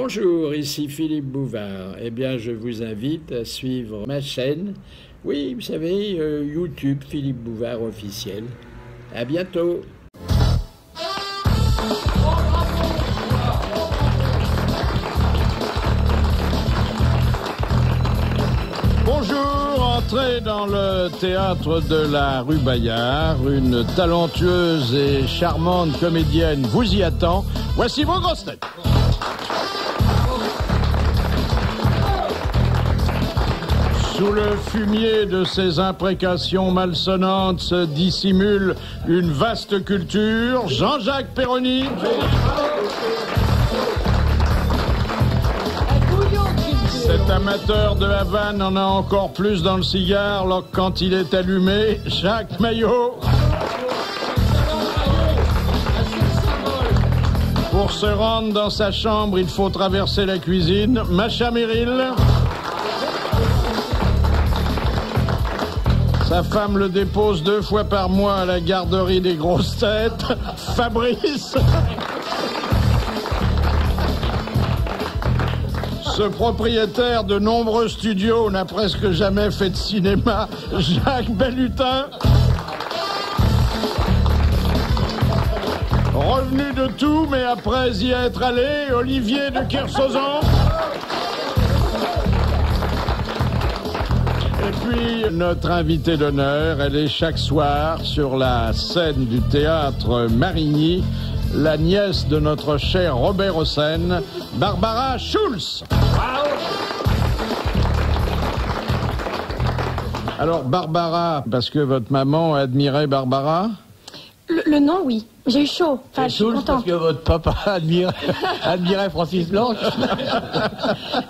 Bonjour, ici Philippe Bouvard. Eh bien, je vous invite à suivre ma chaîne. Oui, vous savez, YouTube Philippe Bouvard officiel. À bientôt. Bonjour, entrez dans le théâtre de la rue Bayard. Une talentueuse et charmante comédienne vous y attend. Voici vos grosses têtes. Sous le fumier de ces imprécations malsonnantes se dissimule une vaste culture. Jean-Jacques Perroni. Cet amateur de Havane en a encore plus dans le cigare quand il est allumé. Jacques Maillot. Pour se rendre dans sa chambre, il faut traverser la cuisine. Macha Merrill. Sa femme le dépose 2 fois par mois à la garderie des grosses têtes. Fabrice. Ce propriétaire de nombreux studios n'a presque jamais fait de cinéma. Jacques Bellutin. Revenu de tout, mais après y être allé, Olivier de Kersauzon. Et puis, notre invitée d'honneur, elle est chaque soir sur la scène du théâtre Marigny, la nièce de notre cher Robert Hossein, Barbara Schulz. Alors, Barbara, parce que votre maman admirait Barbara ? Le nom, oui. J'ai eu chaud. Enfin, je suis contente. Parce que votre papa admirait Francis Blanche.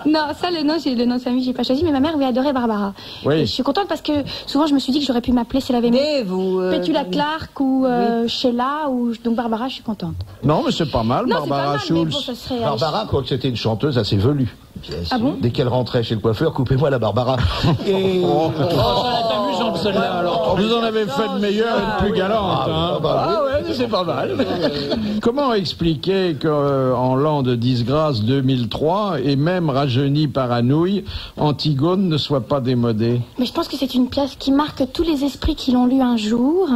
Non, ça, le nom de famille, j'ai pas choisi, mais ma mère lui adorait Barbara. Oui. Et je suis contente parce que souvent, je me suis dit que j'aurais pu m'appeler, si elle avait aimé, Petula Clark ou Sheila, ou donc Barbara, je suis contente. Non, mais c'est pas mal, Non, Barbara c'est pas mal, mais Schulz. bon, ça serait, Barbara, quoi que c'était une chanteuse assez velue. Ah bon ? Dès qu'elle rentrait chez le coiffeur, coupez-moi la Barbara. Et... Vous en avez fait de meilleures et de plus galantes. Ouais, c'est pas mal. Comment expliquer qu'en l'an de disgrâce 2003, et même rajeunie par Anouilh, Antigone ne soit pas démodée ? Mais je pense que c'est une pièce qui marque tous les esprits qui l'ont lue un jour.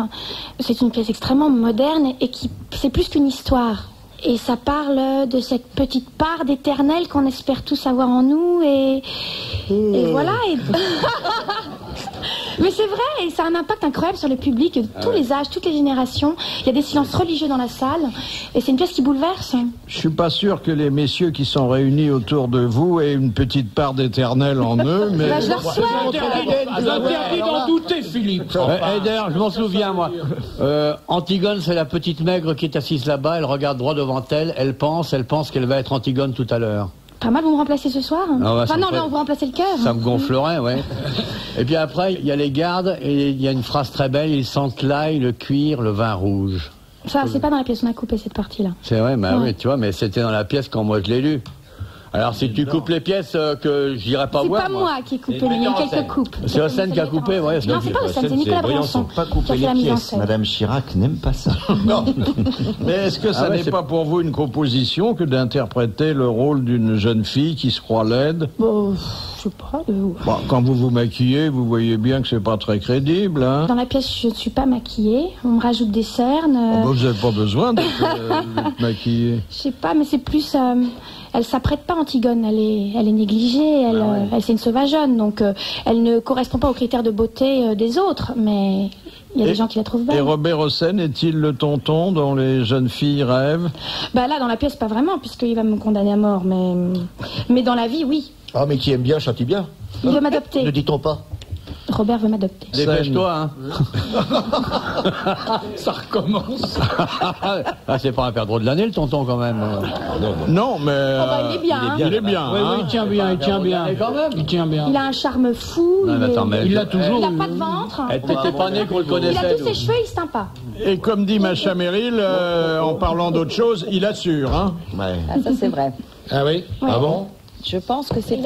C'est une pièce extrêmement moderne et qui, c'est plus qu'une histoire. Et ça parle de cette petite part d'éternel qu'on espère tous avoir en nous et voilà. Mais c'est vrai, et ça a un impact incroyable sur le public de tous les âges, toutes les générations. Il y a des silences religieux dans la salle et c'est une pièce qui bouleverse. Je suis pas sûr que les messieurs qui sont réunis autour de vous aient une petite part d'éternel en eux, mais... Bah, je leur souhaite. Interdit d'en douter, Philippe. D'ailleurs, je m'en souviens, moi. Antigone, c'est la petite maigre qui est assise là-bas, elle regarde droit devant elle, elle pense qu'elle va être Antigone tout à l'heure. Pas mal, vous me remplacez ce soir. Enfin non, là, on vous remplacer le cœur. Ça me gonflerait, ouais. Et puis après, il y a les gardes, et il y a une phrase très belle, ils sentent l'ail, le cuir, le vin rouge. Ça, c'est pas dans la pièce, on a coupé cette partie-là. C'est vrai, bah Ouais. oui, tu vois, mais c'était dans la pièce quand moi je l'ai lu. Alors si tu coupes les pièces que j'irai pas C'est voir, pas moi qui ai coupé, il y a eu quelques coupes. C'est Hossein qui a coupé, ouais. Non, c'est pas Hossein, c'est Nicolas Briançon pas qui couper a fait les la mise en pièces. scène. Madame Chirac n'aime pas ça. Non. Mais est-ce que ça n'est pas pour vous une composition que d'interpréter le rôle d'une jeune fille qui se croit laide ? Bon, je sais pas. Bon, quand vous vous maquillez, vous voyez bien que c'est pas très crédible, hein ? Dans la pièce, je ne suis pas maquillée. On me rajoute des cernes. Vous n'avez pas besoin d'être maquillée. Je sais pas, mais c'est plus... elle s'apprête pas, Antigone. Elle est négligée. Elle c'est une sauvageonne. Donc, elle ne correspond pas aux critères de beauté des autres. Mais il y a des gens qui la trouvent belle. Et Robert Hossein est-il le tonton dont les jeunes filles rêvent ? Bah là, dans la pièce, pas vraiment, puisqu'il va me condamner à mort. Mais dans la vie, oui. Ah, mais qui aime bien, châtie bien. Il veut m'adopter. Ne dit-on pas? Robert veut m'adopter. Dépêche-toi, hein. Ça recommence. Ah, c'est pas un perdreau de l'année, le tonton, quand même. Non, mais... bah, il est bien, hein. Il est bien, Oui, hein. il tient bien, il tient bien. Il tient bien. Il a un charme fou. Non, mais attends, mais Il l'a toujours. Il a pas de ventre. Elle t'était pas née qu'on le Il connaissait. a tous ses cheveux, il se teint pas. Et comme dit Macha Merrill, en parlant d'autre chose, il assure, hein. Ouais. Ah, ça c'est vrai. Ah oui? Ouais. Ah bon? Je pense que c'est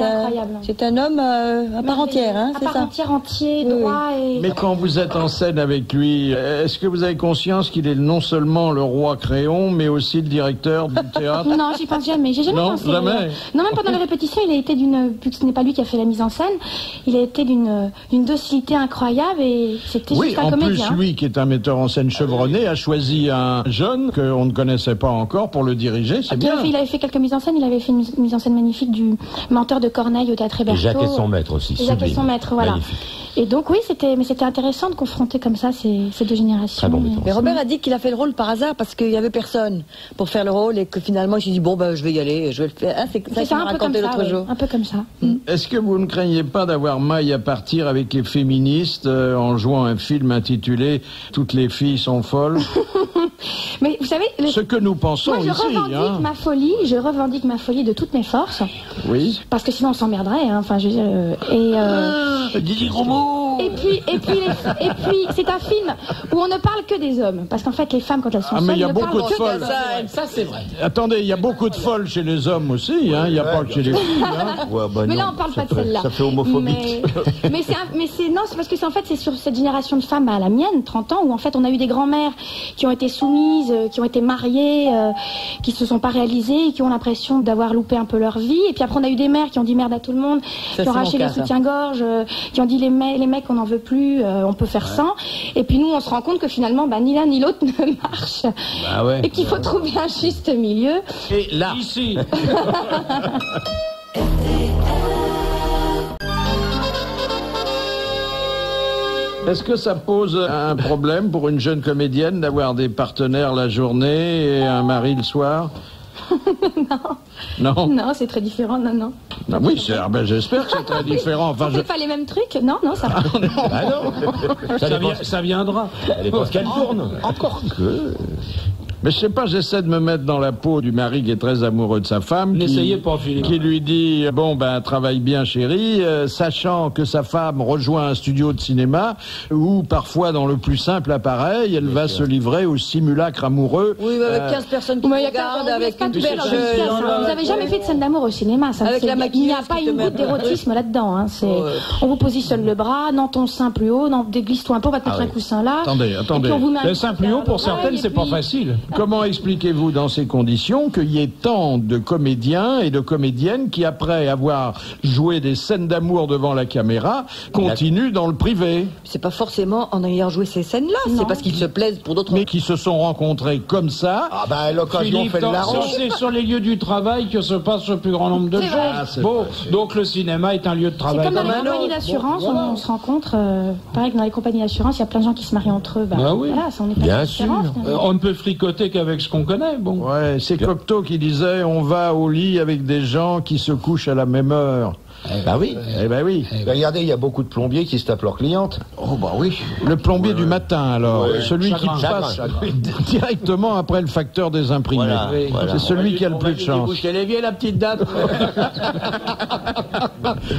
un homme à part entière, hein, c'est ça? À part entière, entier, droit et... Mais quand vous êtes en scène avec lui, est-ce que vous avez conscience qu'il est non seulement le roi Créon, mais aussi le directeur du théâtre? Non, j'y pense jamais. J'ai jamais pensé. Jamais. Non, même pendant les répétitions, il a été vu que ce n'est pas lui qui a fait la mise en scène, il a été d'une docilité incroyable et c'était juste un comédien. En plus, lui, qui est un metteur en scène chevronné, a choisi un jeune qu'on ne connaissait pas encore pour le diriger, c'est bien. Il avait fait quelques mises en scène, il avait fait une mise en scène magnifique du Menteur de Corneille au Théâtre Hébertot. Et Jacques et son maître aussi. Jacques et son maître, voilà. Magnifique. Et donc oui, c'était intéressant de confronter comme ça ces deux générations. Très bon mais Robert a dit qu'il a fait le rôle par hasard parce qu'il n'y avait personne pour faire le rôle et que finalement il s'est dit bon je vais y aller, je vais le faire. Ah, c'est ça qu'il m'a raconté l'autre jour. Un peu comme ça. Est-ce que vous ne craignez pas d'avoir maille à partir avec les féministes en jouant un film intitulé Toutes les filles sont folles? Mais vous savez, ce que nous pensons moi, je revendique ma folie de toutes mes forces. Oui. Parce que sinon on s'emmerderait. Hein. Enfin, je veux dire, dis des gros mots. Et puis, c'est un film où on ne parle que des hommes. Parce qu'en fait, les femmes, quand elles sont mais seules, il y a ne beaucoup parlent de que folles. Ça, c'est vrai. Attendez, il y a beaucoup de folles chez les hommes aussi. Hein. Il n'y a pas que chez les filles. Hein. Mais là, on parle pas de celle-là. Ça fait homophobique. Mais c'est parce que c'est sur cette génération de femmes, à la mienne, 30 ans, où en fait, on a eu des grands-mères qui ont été soumises, qui ont été mariées, qui se sont pas réalisées, qui ont l'impression d'avoir loupé un peu leur vie. Et puis après, on a eu des mères qui ont dit merde à tout le monde, qui ont arraché les soutiens-gorge, qui ont dit les mecs, on n'en veut plus, on peut faire sans. Et puis nous, on se rend compte que finalement, ni l'un ni l'autre ne marche. Et qu'il faut trouver un juste milieu. Et là, ici. Est-ce que ça pose un problème pour une jeune comédienne d'avoir des partenaires la journée et un mari le soir? Non. Non, c'est très différent, non. Ah oui, j'espère que c'est très différent. Enfin, on fait pas les mêmes trucs? Non, ça va. Ah non. Ça viendra. Elle dépend qu'elle tourne. Encore que... Mais je sais pas, j'essaie de me mettre dans la peau du mari qui est très amoureux de sa femme. N'essayez pas, Philippe. Qui lui dit, travaille bien chérie, sachant que sa femme rejoint un studio de cinéma où parfois dans le plus simple appareil, elle va se livrer au simulacre amoureux. Oui, avec 15 personnes qui regardent, avec une belle Vous avez jamais fait de scène d'amour au cinéma, ça. Avec la il n'y a pas une goutte d'érotisme là-dedans. Hein. On vous positionne le bras, non ton sein plus haut, non déglisse-toi un peu, on va te mettre un coussin là. Attendez. Le sein plus haut, pour certaines, c'est pas facile. Comment expliquez-vous dans ces conditions qu'il y ait tant de comédiens et de comédiennes qui, après avoir joué des scènes d'amour devant la caméra, continuent dans le privé? C'est pas forcément en ayant joué ces scènes-là, c'est parce qu'ils se plaisent pour d'autres... Mais qui se sont rencontrés comme ça. Ah ben l'occasion fait de l'arrange. C'est sur les lieux du travail que se passe le plus grand nombre de choses. Donc le cinéma est un lieu de travail. C'est comme dans les compagnies d'assurance, on se rencontre, pareil que dans les compagnies d'assurance, il y a plein de gens qui se marient entre eux. Voilà, ça, on est pas bien sûr. On ne peut fricoter qu'avec ce qu'on connaît. Bon. Ouais, c'est Cocteau qui disait on va au lit avec des gens qui se couchent à la même heure. Oui. Regardez, il y a beaucoup de plombiers qui se tapent leurs clientes. Oh bah oui. Le plombier du matin alors, celui qui passe directement après le facteur des imprimés. Voilà. C'est celui qui a le plus de chance. Elle est vieille la petite date.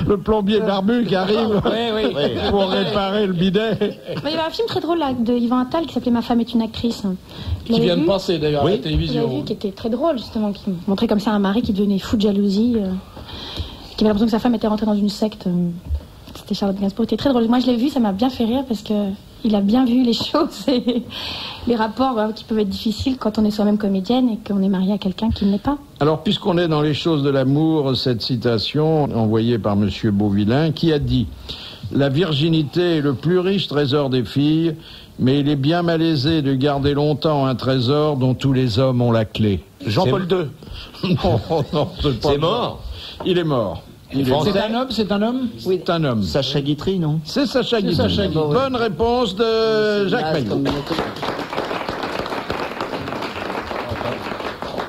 Le plombier barbu qui arrive pour réparer le bidet. Il y avait un film très drôle là, de Yvan Attal qui s'appelait Ma femme est une actrice. Qui vient de passer d'ailleurs à la télévision. Vous l'avez vu, qui était très drôle justement, qui montrait comme ça un mari qui devenait fou de jalousie. Qui avait l'impression que sa femme était rentrée dans une secte. C'était Charlotte Gainsbourg. C'était très drôle. Moi, je l'ai vu, ça m'a bien fait rire parce que il a bien vu les choses et les rapports qui peuvent être difficiles quand on est soi-même comédienne et qu'on est marié à quelqu'un qui ne l'est pas. Alors, puisqu'on est dans les choses de l'amour, cette citation envoyée par Monsieur Beauvillain qui a dit « La virginité est le plus riche trésor des filles, mais il est bien malaisé de garder longtemps un trésor dont tous les hommes ont la clé. » Jean-Paul II. Non, c'est mort. Il est mort. C'est un homme Oui, c'est un homme. Sacha Guitry, non? C'est Sacha Guitry. Bonne réponse de Jacques Maillot.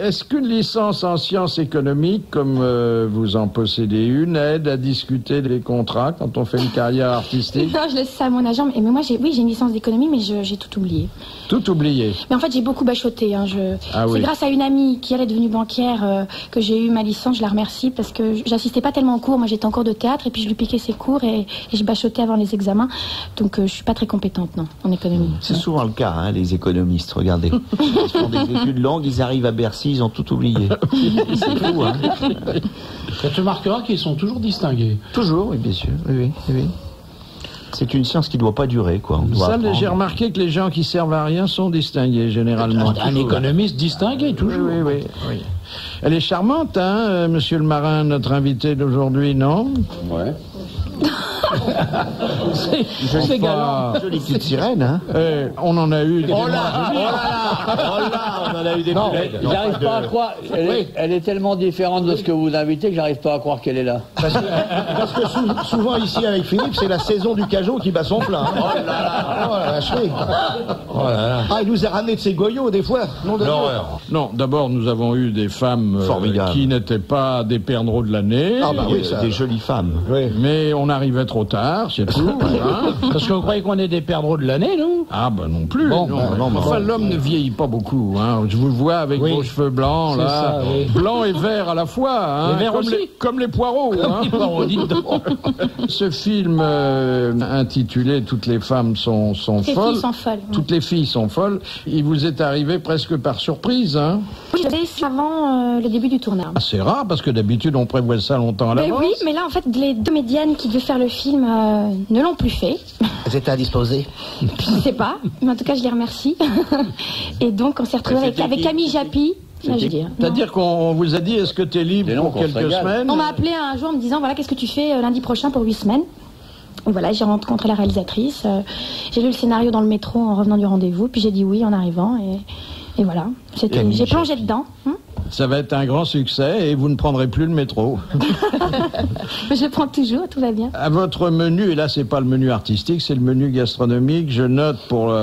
Est-ce qu'une licence en sciences économiques, comme vous en possédez une, aide à discuter des contrats quand on fait une carrière artistique? Non, je laisse ça à mon agent. Mais moi, j'ai une licence d'économie, mais j'ai tout oublié. Tout oublié? Mais en fait, j'ai beaucoup bachoté. Hein. C'est grâce à une amie qui, elle, est devenue banquière que j'ai eu ma licence. Je la remercie parce que j'assistais pas tellement aux cours. Moi, j'étais en cours de théâtre et puis je lui piquais ses cours et je bachotais avant les examens. Donc, je suis pas très compétente, non, en économie. C'est souvent le cas, hein, les économistes. Regardez. Ils font des études longues, ils arrivent à Bercy. petit, ils ont tout oublié. C'est fou, hein. Et tu remarqueras qu'ils sont toujours distingués. Toujours, oui, bien sûr. Oui. C'est une science qui ne doit pas durer, quoi. J'ai remarqué que les gens qui servent à rien sont distingués, généralement. Un économiste distingué, toujours. Oui. Elle est charmante, hein, monsieur le marin, notre invité d'aujourd'hui, non? Ouais. C'est galant. Jolie petite sirène, hein. On en a eu des... Oh là, on en a eu des Non, plus. j'arrive pas à croire. Elle est tellement différente de ce que vous invitez que j'arrive pas à croire qu'elle est là. Parce que souvent ici avec Philippe, c'est la saison du Cajot qui bat son plein. Hein. Oh la vacherie. Ah, il nous a ramené de ses goyots des fois. L'horreur. Non, d'abord nous avons eu des femmes qui n'étaient pas des perdreaux de l'année. Ah bah oui, des jolies femmes. Oui. Mais on arrivait trop tard, c'est tout. Hein. Parce que vous croyez qu'on est des perdreaux de l'année, nous? Ah bah non plus. Enfin, l'homme ne vieillit pas beaucoup. Hein. Je vous vois avec vos cheveux blancs, là. Ça, oui. Blancs et verts à la fois. Hein. Les verts aussi. Comme les poireaux. Hein. Les poireaux, dites donc. Ce film intitulé Toutes les femmes sont folles. Toutes les filles sont folles. Toutes les filles sont folles. Il vous est arrivé presque par surprise. Hein. Oui, je l'ai fait avant le début du tournage. Ah, c'est rare parce que d'habitude on prévoit ça longtemps à l'avance. Oui, mais là en fait les deux médianes qui devaient faire le film ne l'ont plus fait. Elles étaient indisposées. Je sais pas, mais en tout cas je les remercie. Et donc on s'est retrouvés avec Camille Japy. C'est-à-dire qu'on vous a dit est-ce que tu es libre pour quelques semaines? On m'a appelé un jour en me disant voilà qu'est-ce que tu fais lundi prochain pour 8 semaines. Donc voilà, j'ai rencontré la réalisatrice, j'ai lu le scénario dans le métro en revenant du rendez-vous, puis j'ai dit oui en arrivant et voilà, j'ai plongé dedans. Ça va être un grand succès et vous ne prendrez plus le métro. Je prends toujours, tout va bien. À votre menu, et là c'est pas le menu artistique, c'est le menu gastronomique, je note pour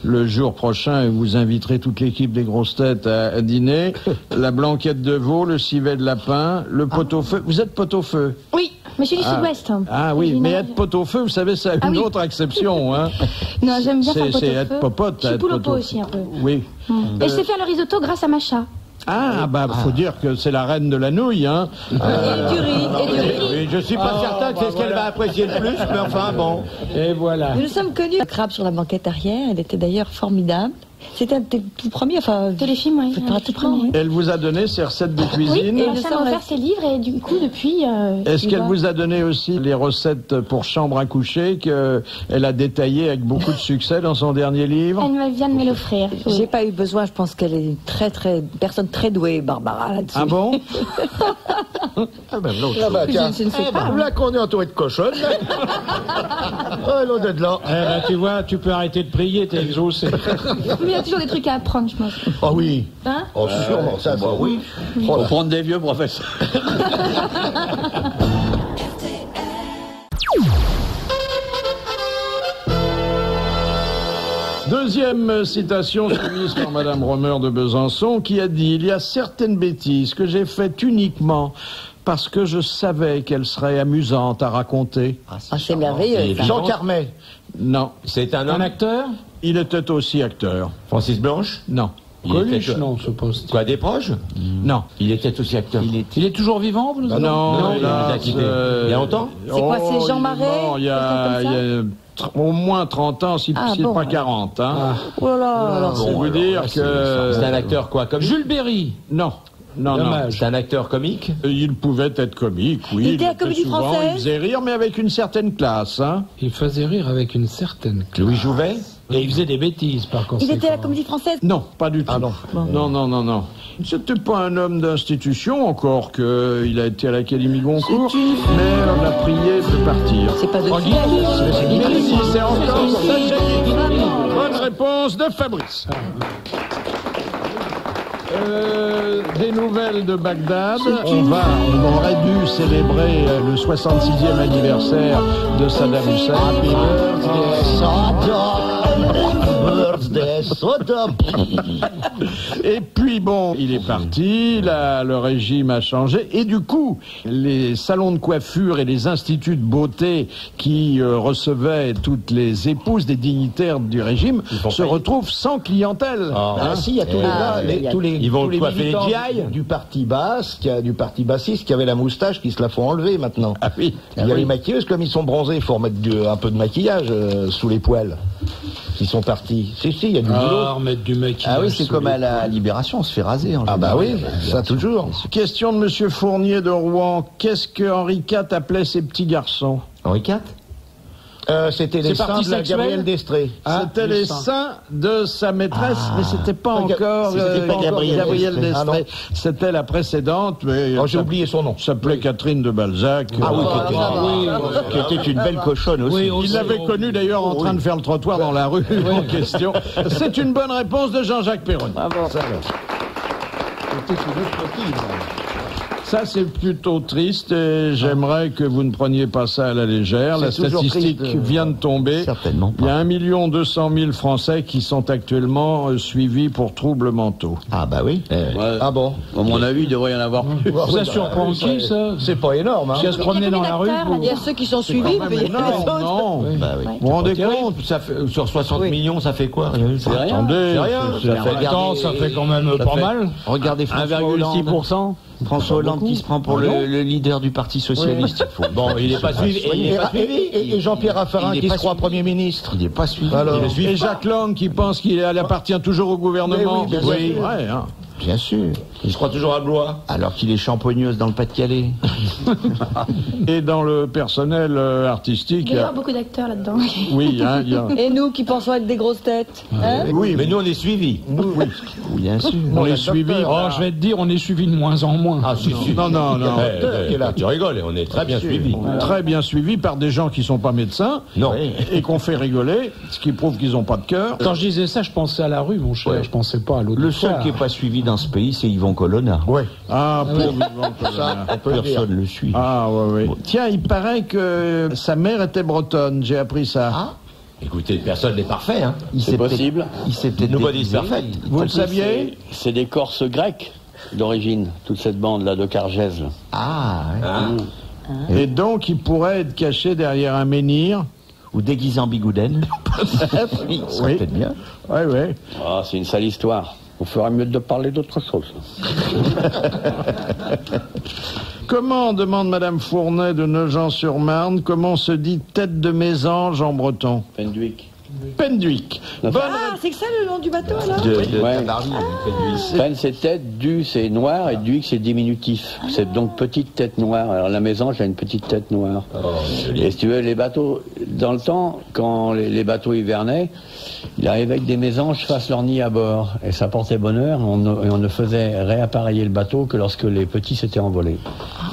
le jour prochain, et vous inviterez toute l'équipe des grosses têtes à dîner, la blanquette de veau, le civet de lapin, le pot-au-feu. Vous êtes pot-au-feu? Oui, mais je suis du sud-ouest. Ah oui, mais être pot-au-feu, vous savez, ça a une autre acception. Hein. Non, j'aime bien faire pot-au-feu. C'est être popote. Je suis poule au pot aussi un peu. Oui. Et je sais faire le risotto grâce à Macha. Ah, bah, faut dire que c'est la reine de la nouille, hein. Et du riz. Oui, je suis pas certain que c'est ce qu'elle va apprécier le plus, mais enfin, bon. Et voilà. Nous sommes connus. La crabe sur la banquette arrière, elle était d'ailleurs formidable. C'était un de tes tout premiers, téléfilm, oui. Tout premier. Elle vous a donné ses recettes de cuisine. Oui, et ça m'a offert ses livres et du coup, depuis... Est-ce qu'elle vous a donné aussi les recettes pour chambre à coucher qu'elle a détaillées avec beaucoup de succès dans son dernier livre? Elle vient de me l'offrir. J'ai pas eu besoin, je pense qu'elle est une personne très douée, Barbara, là-dessus. Ah bon? Ah ben l'autre. Je ne sais pas. Là qu'on est entouré de cochonnes. Oh, l'autre de là. Eh ben, tu vois, tu peux arrêter de prier, t'es exaucé. Mais il y a toujours des trucs à apprendre, je pense. Ah oui. Hein? Oh, sûrement, ça, oui. Faut prendre des vieux professeurs. Deuxième citation suivie par Madame Romer de Besançon qui a dit « Il y a certaines bêtises que j'ai faites uniquement parce que je savais qu'elles seraient amusantes à raconter. » Ah, c'est merveilleux. Jean Carmet. Non. C'est un acteur? Il était aussi acteur. Francis Blanche? Non. Coluche, non, je suppose. Quoi, des proches? Non. Il était aussi acteur. Il est toujours vivant, vous nous Non, il nous a quittés. Il y a longtemps? C'est quoi, c'est Jean Marais? Il y a au moins 30 ans, si pas 40. Hein. Oh là là. C'est vous dire que... C'est un acteur quoi, comme Jules Berry? Non. Non. C'est un acteur comique? Il pouvait être comique, oui. Il était à la Comédie Française? Il faisait rire, mais avec une certaine classe. Hein. Il faisait rire avec une certaine classe. Louis Jouvet? Et il faisait des bêtises, par contre. Il était à la Comédie Française? Non, pas du tout. Ah non. Non. C'était pas un homme d'institution, encore qu'il a été à l'Académie Goncourt, mais on a prié de partir. C'est pas de Merci, c'est encore bonne réponse de Fabrice. Des nouvelles de Bagdad. On aurait dû célébrer le 66e anniversaire de Saddam Hussein. Et puis bon, il est parti, le régime a changé, et du coup, les salons de coiffure et les instituts de beauté qui recevaient toutes les épouses des dignitaires du régime se retrouvent sans clientèle. Si, il y a tous les ils vont coiffer les GI du parti basque, du parti bassiste qui avait la moustache qui se la font enlever maintenant. Ah oui. Il y a les maquilleuses, comme ils sont bronzés, il faut remettre un peu de maquillage sous les poils. Qui sont partis parti. Si, il y a du boulot. Remettre du mec. Ah oui, c'est comme à la Libération, on se fait raser. Ah bah oui, ça toujours. Question de Monsieur Fournier de Rouen. Qu'est-ce que Henri IV appelait ses petits garçons? Henri IV? C'était les seins de la Gabrielle d'Estrée. C'était les seins de sa maîtresse, mais c'était pas encore Gabrielle d'Estrée. C'était la précédente, mais j'ai oublié son nom. S'appelait Catherine de Balzac. Qui était une belle cochonne aussi. Il l'avait connue d'ailleurs en train de faire le trottoir dans la rue en question. C'est une bonne réponse de Jean-Jacques Perroni. C'était une autre coquille. Ça, c'est plutôt triste et j'aimerais que vous ne preniez pas ça à la légère. La statistique vient de tomber. Certainement pas. Il y a 1 200 000 Français qui sont actuellement suivis pour troubles mentaux. Ah bah oui. Ah bon? À mon avis, il devrait y en avoir plus. Ça surprend qui, ça? C'est pas énorme, hein? Qui a se promener dans la rue Il y a ceux qui sont suivis, puis il y a les autres. Non. Bah oui. Vous vous rendez compte? Ça fait, sur 60 millions, ça fait quoi? C'est rien. Attendez. Attends, ça fait quand même pas mal. Regardez François Hollande. 1,6%. François Hollande qui se prend pour le leader du Parti Socialiste. Bon, il n'est pas suivi. Et Jean-Pierre Raffarin qui se croit Premier ministre. Il n'est pas suivi. Et Jacques Lang qui pense qu'il appartient toujours au gouvernement. Mais oui, bien sûr. Ouais, hein. Bien sûr. Il se croit toujours à Blois. Alors qu'il est champogneuse dans le Pas-de-Calais. Et dans le personnel artistique. Il y a beaucoup d'acteurs là-dedans. Oui, hein, il y a. Et nous qui pensons être des grosses têtes. Hein? Oui, mais nous on est suivis. Oui, bien sûr. On est suivis. Oh, je vais te dire, on est suivi de moins en moins. Ah, si. Non. Tu rigoles, on est très bien suivis. Très bien suivis par des gens qui sont pas médecins. Non. Et qu'on fait rigoler, ce qui prouve qu'ils n'ont pas de cœur. Quand je disais ça, je pensais à la rue, mon cher. Je pensais pas à l'autre. Le seul qui n'est pas suivi dans ce pays, c'est Yvon Colonna. Ouais. Ah, pauvre Yvan Colonna. Personne ne le suit. Ah, ouais. Tiens, il paraît que sa mère était bretonne, j'ai appris ça. Ah. Écoutez, personne n'est parfait, hein. C'est possible. Il s'est peut-être Nobody's perfect. Vous le saviez? C'est des Corses grecs d'origine, toute cette bande-là de Cargèse. Ah, ouais. Et donc, il pourrait être caché derrière un menhir. Ou déguisé en bigouden. Oui, ça serait peut-être bien. Ouais. Ah, c'est une sale histoire. On ferait mieux de parler d'autre chose. Comment, demande Madame Fournet de Nogent-sur-Marne, comment se dit tête de mésange en breton? Penduic. Penduic. Ah, c'est que ça le nom du bateau, alors? Ouais. Pen, c'est tête, du, c'est noir, et duic, c'est diminutif. C'est donc petite tête noire. Alors la mésange a une petite tête noire. Et si tu veux, les bateaux, dans le temps, quand les bateaux hivernaient, il arrivait que des mésanges fassent leur nid à bord. Et ça portait bonheur, et on ne faisait réappareiller le bateau que lorsque les petits s'étaient envolés.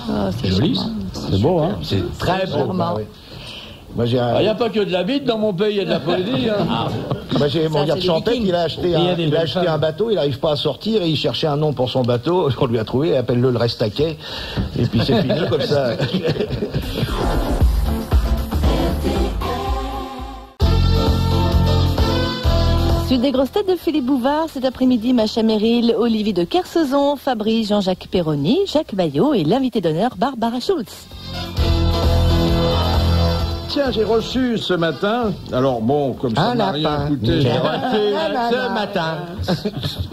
Ah, c'est joli. C'est beau, hein? C'est très beau. Moi, j'ai Il n'y a pas que de la bite dans mon pays, il y a de la poésie. Hein. Moi, j'ai mon gars de c'est Champêtre, des il a acheté un bateau, il n'arrive pas à sortir et il cherchait un nom pour son bateau. On lui a trouvé, appelle-le le Restaquet. Et puis c'est fini comme ça. Suite des grosses têtes de Philippe Bouvard, cet après-midi, Macha Merrill, Olivier de Kersauzon, Fabrice, Jean-Jacques Perroni, Jacques Baillot et l'invité d'honneur Barbara Schulz. Tiens, j'ai reçu ce matin, alors bon, comme ça n'a rien coûté, Ce matin.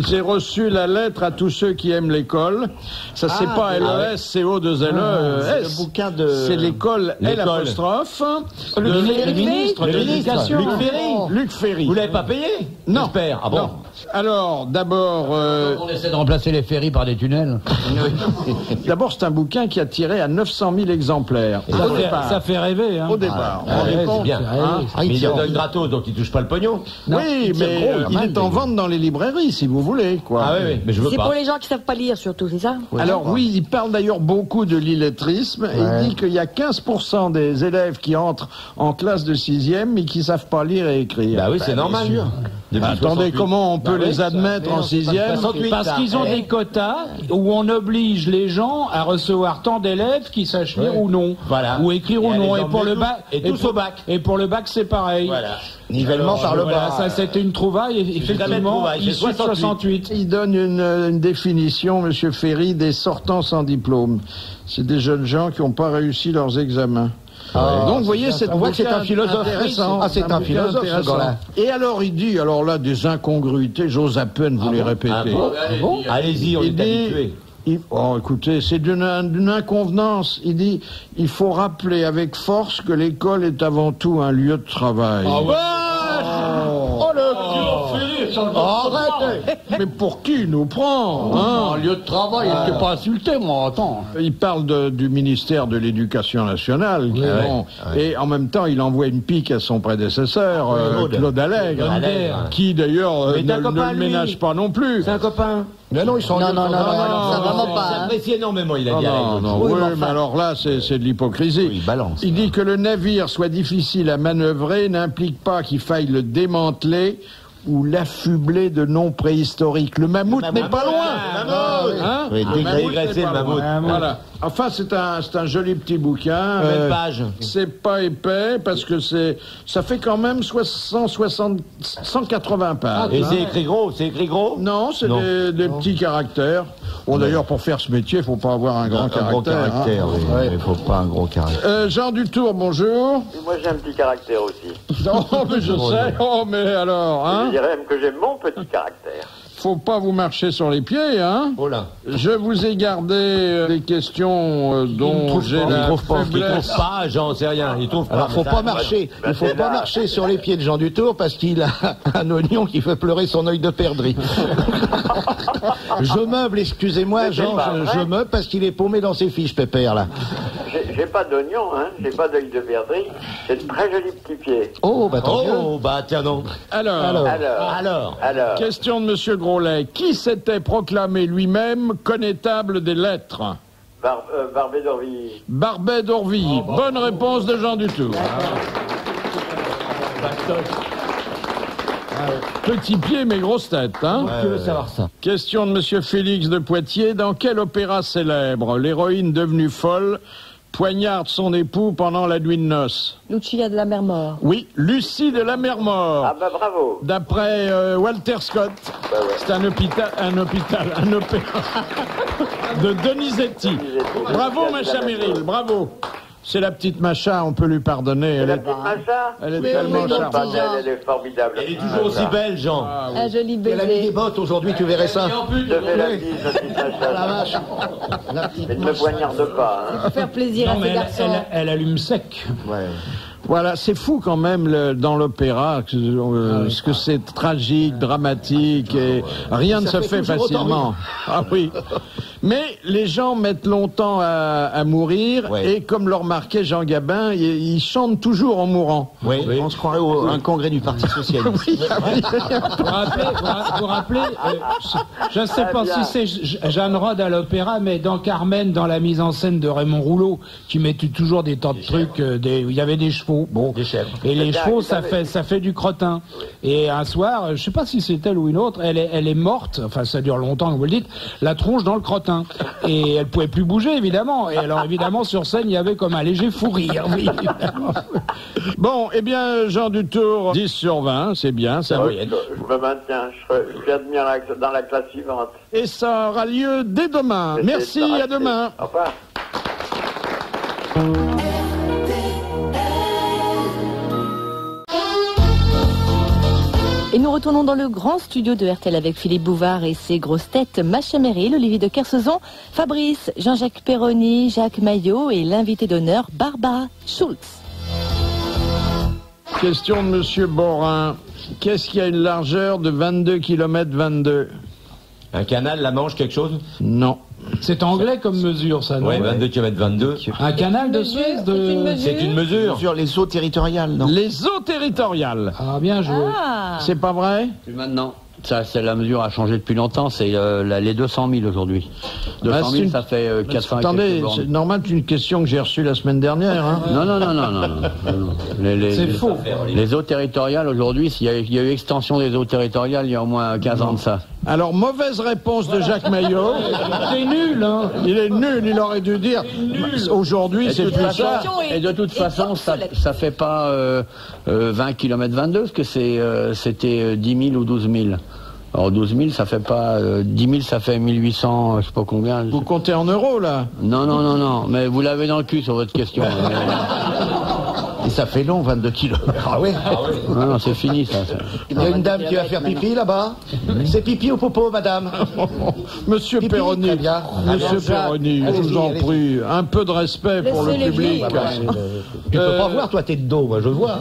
j'ai reçu la lettre à tous ceux qui aiment l'école. Ça, c'est pas LES-CO2LE-S. C'est le bouquin de... C'est l'école L''. Le ministre de l'Éducation. Luc Ferry. Vous l'avez pas payé? Non. J'espère. Ah bon? Non. Alors, d'abord... On essaie de remplacer les ferries par des tunnels. D'abord, c'est un bouquin qui a tiré à 900 000 exemplaires. Ça fait rêver, hein. Au départ. C'est bien. Mais il en donne gratos, donc il touche pas le pognon. Oui, mais il est en vente dans les librairies, si vous voulez, quoi. Ah oui, mais je veux C'est pas. pour les gens qui savent pas lire, surtout, c'est ça? Alors oui, il parle d'ailleurs beaucoup de l'illettrisme et il dit qu'il y a 15% des élèves qui entrent en classe de 6e mais qui savent pas lire et écrire. Bah oui, c'est normal. Attendez, comment on peut les admettre en 6e? Parce qu'ils ont des quotas où on oblige les gens à recevoir tant d'élèves qui sachent lire ou non. Voilà. Ou écrire ou non. Et pour le bac, au bac. Et pour le bac, c'est pareil. Voilà. Nivellement par le bas. Ça, c'était une trouvaille, effectivement, c'est issue de 68. Il donne une définition, Monsieur Ferry, des sortants sans diplôme. C'est des jeunes gens qui n'ont pas réussi leurs examens. Donc, vous voyez, on voit que c'est un philosophe. Intéressant. Ah, c'est un philosophe, ce gars-là. Et alors, il dit, alors là, des incongruités, j'ose à peine vous les répéter. Allez-y, on est habitué. Écoutez, c'est d'une inconvenance. Il dit, il faut rappeler avec force que l'école est avant tout un lieu de travail. Oh, le Mais pour qui il nous prend En lieu de travail, il n'était pas insulté, moi, attends. Il parle du ministère de l'Éducation nationale, et en même temps, il envoie une pique à son prédécesseur, Claude Allègre, qui d'ailleurs ne le ménage pas non plus. C'est un copain. Non, ils sont Non, ça vraiment pas. Il apprécie énormément, il a dit. Oui, mais alors là, c'est de l'hypocrisie. Il balance. Il dit que le navire soit difficile à manœuvrer n'implique pas qu'il faille le démanteler ou l'affubler de noms préhistoriques. Le mammouth n'est pas loin. Hein? Oui, dégraisser le mammouth. Voilà. Enfin, c'est un joli petit bouquin. Quelle page? C'est pas épais parce que ça fait quand même 180 pages. Et c'est écrit gros? Non, c'est des petits caractères. Bon, d'ailleurs, pour faire ce métier, il faut pas avoir un grand caractère. Gros caractère, hein. oui. Il faut pas un gros caractère. Jean Dutour, bonjour. Et moi, j'ai un petit caractère aussi. Non, mais je sais. Oh, mais alors, hein? Je dirais même que j'ai mon petit caractère. Faut pas vous marcher sur les pieds, hein? Oh là. Je vous ai gardé des questions dont j'ai la faiblesse. Il trouve pas, j'en sais rien. Il trouve pas. Alors, faut pas marcher. Il faut pas marcher sur les pieds de Jean Dutour parce qu'il a un oignon qui fait pleurer son œil de perdrix. Je meuble, excusez-moi, Jean, je meuble parce qu'il est paumé dans ses fiches, Pépère, là. J'ai pas d'oignon, hein. J'ai pas d'œil de perdrix. J'ai de très jolis petits pieds. Oh, bah tant mieux. Oh, bah tiens donc. Alors. Question de Monsieur Grolet. Qui s'était proclamé lui-même connétable des lettres? Barbet d'Orvilly. Barbet d'Orvilly. Bonne réponse de Jean Dutour. Petit pied mais grosse tête, hein? Tu veux savoir ça? Question de Monsieur Félix de Poitiers. Dans quel opéra célèbre l'héroïne devenue folle poignarde son époux pendant la nuit de noces? Lucia de la Mer Mort. Oui, Lucie de la Mer Mort. Ah bah bravo. D'après Walter Scott. Bah ouais. C'est un opéra de Donizetti. Bravo, Macha Meryl, bravo. C'est la petite Macha, on peut lui pardonner. La petite Macha? Elle est tellement charmante. Elle est formidable. Elle est toujours aussi belle, Jean. Un joli Elle a mis des bébé. bottes aujourd'hui, tu verrais ça. Je fais la bise, la petite Macha. La vache. Mais ne me poignarde pas, hein. Pour faire plaisir à Non, ces mais garçons. elle allume sec. Voilà, c'est fou quand même dans l'opéra, ce que c'est tragique, dramatique, et rien ne se fait facilement. Ah oui. Mais les gens mettent longtemps à mourir, et comme le remarquait Jean Gabin, ils chantent toujours en mourant. Oui. On se croirait à un congrès du Parti Socialiste. Oui, Vous rappelez, je ne sais pas si c'est Jeanne Rode à l'opéra, mais dans Carmen, dans la mise en scène de Raymond Rouleau, qui mettait toujours des tas de trucs, il y avait des chevaux, Des chèvres. et les chevaux, ça fait du crottin. Et un soir, je sais pas si c'est elle ou une autre, elle est morte, enfin ça dure longtemps, comme vous le dites, la tronche dans le crottin. Et elle pouvait plus bouger, évidemment. Et alors, évidemment, sur scène, il y avait comme un léger fou rire. Oui, bon, eh bien, Jean Dutour, 10 sur 20, c'est bien. Ça Je me maintiens. Je suis admis dans la classe suivante. Et ça aura lieu dès demain. Merci, à demain. Au revoir. Et nous retournons dans le grand studio de RTL avec Philippe Bouvard et ses grosses têtes, Macha Meryl, Olivier de Kersauzon, Fabrice, Jean-Jacques Perroni, Jacques Maillot et l'invité d'honneur, Barbara Schultz. Question de Monsieur Borin. Qu'est-ce qui a une largeur de 22 km 22? Un canal, la Manche, quelque chose? Non. c'est anglais comme mesure, ça, non? Ouais, 22 km 22. Un canal de Suisse C'est une mesure. Sur les eaux territoriales, non? Les eaux territoriales. Ah, bien joué. C'est pas vrai? Plus maintenant. Ça, c'est la mesure a changé depuis longtemps. C'est les 200 000 aujourd'hui. 200 000, ça fait 400 Attendez, c'est normal, c'est une question que j'ai reçue la semaine dernière. Hein. Non. C'est faux. Les eaux territoriales aujourd'hui, il y a eu extension des eaux territoriales il y a au moins 15 ans de ça. Alors, mauvaise réponse de Jacques Maillot. C'est nul, hein. Il est nul, il aurait dû dire. Aujourd'hui, c'est plus ça. Et de toute façon, ça fait pas 20 km 22, parce que c'était 10 000 ou 12 000. Alors 12 000, ça fait pas... 10 000, ça fait 1800, je sais pas combien. Vous comptez en euros, là? Non, mais vous l'avez dans le cul sur votre question. Et ça fait long, 22 kilos. Ah oui. Non, c'est fini, ça. Il y a une dame qui va faire pipi, là-bas. C'est pipi au popo, madame. Monsieur Pipi, Perroni, très bien. Monsieur Perroni, je vous en prie, un peu de respect pour le public. Tu peux pas voir, toi, t'es de dos, moi, je vois.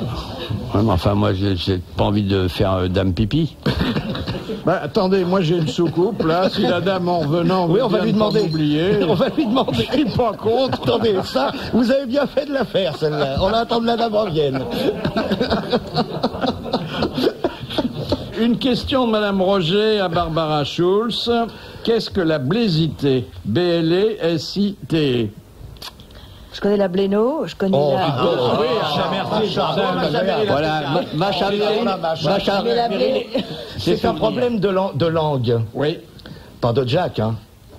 Ouais, mais enfin, moi, j'ai pas envie de faire dame pipi. Bah, attendez, moi j'ai une soucoupe, là. Si la dame en revenant, on va lui demander. On va lui demander. Je suis pas contre. Attendez, ça, vous avez bien fait de la faire, celle-là. On va attendre la dame revienne. Une question de Madame Roger à Barbara Schulz. Qu'est-ce que la blésité? B-L-E-S-I-T-E. Je connais la Bléno, je connais la... Voilà, C'est un problème de langue. Oui. Pas de Jack, hein.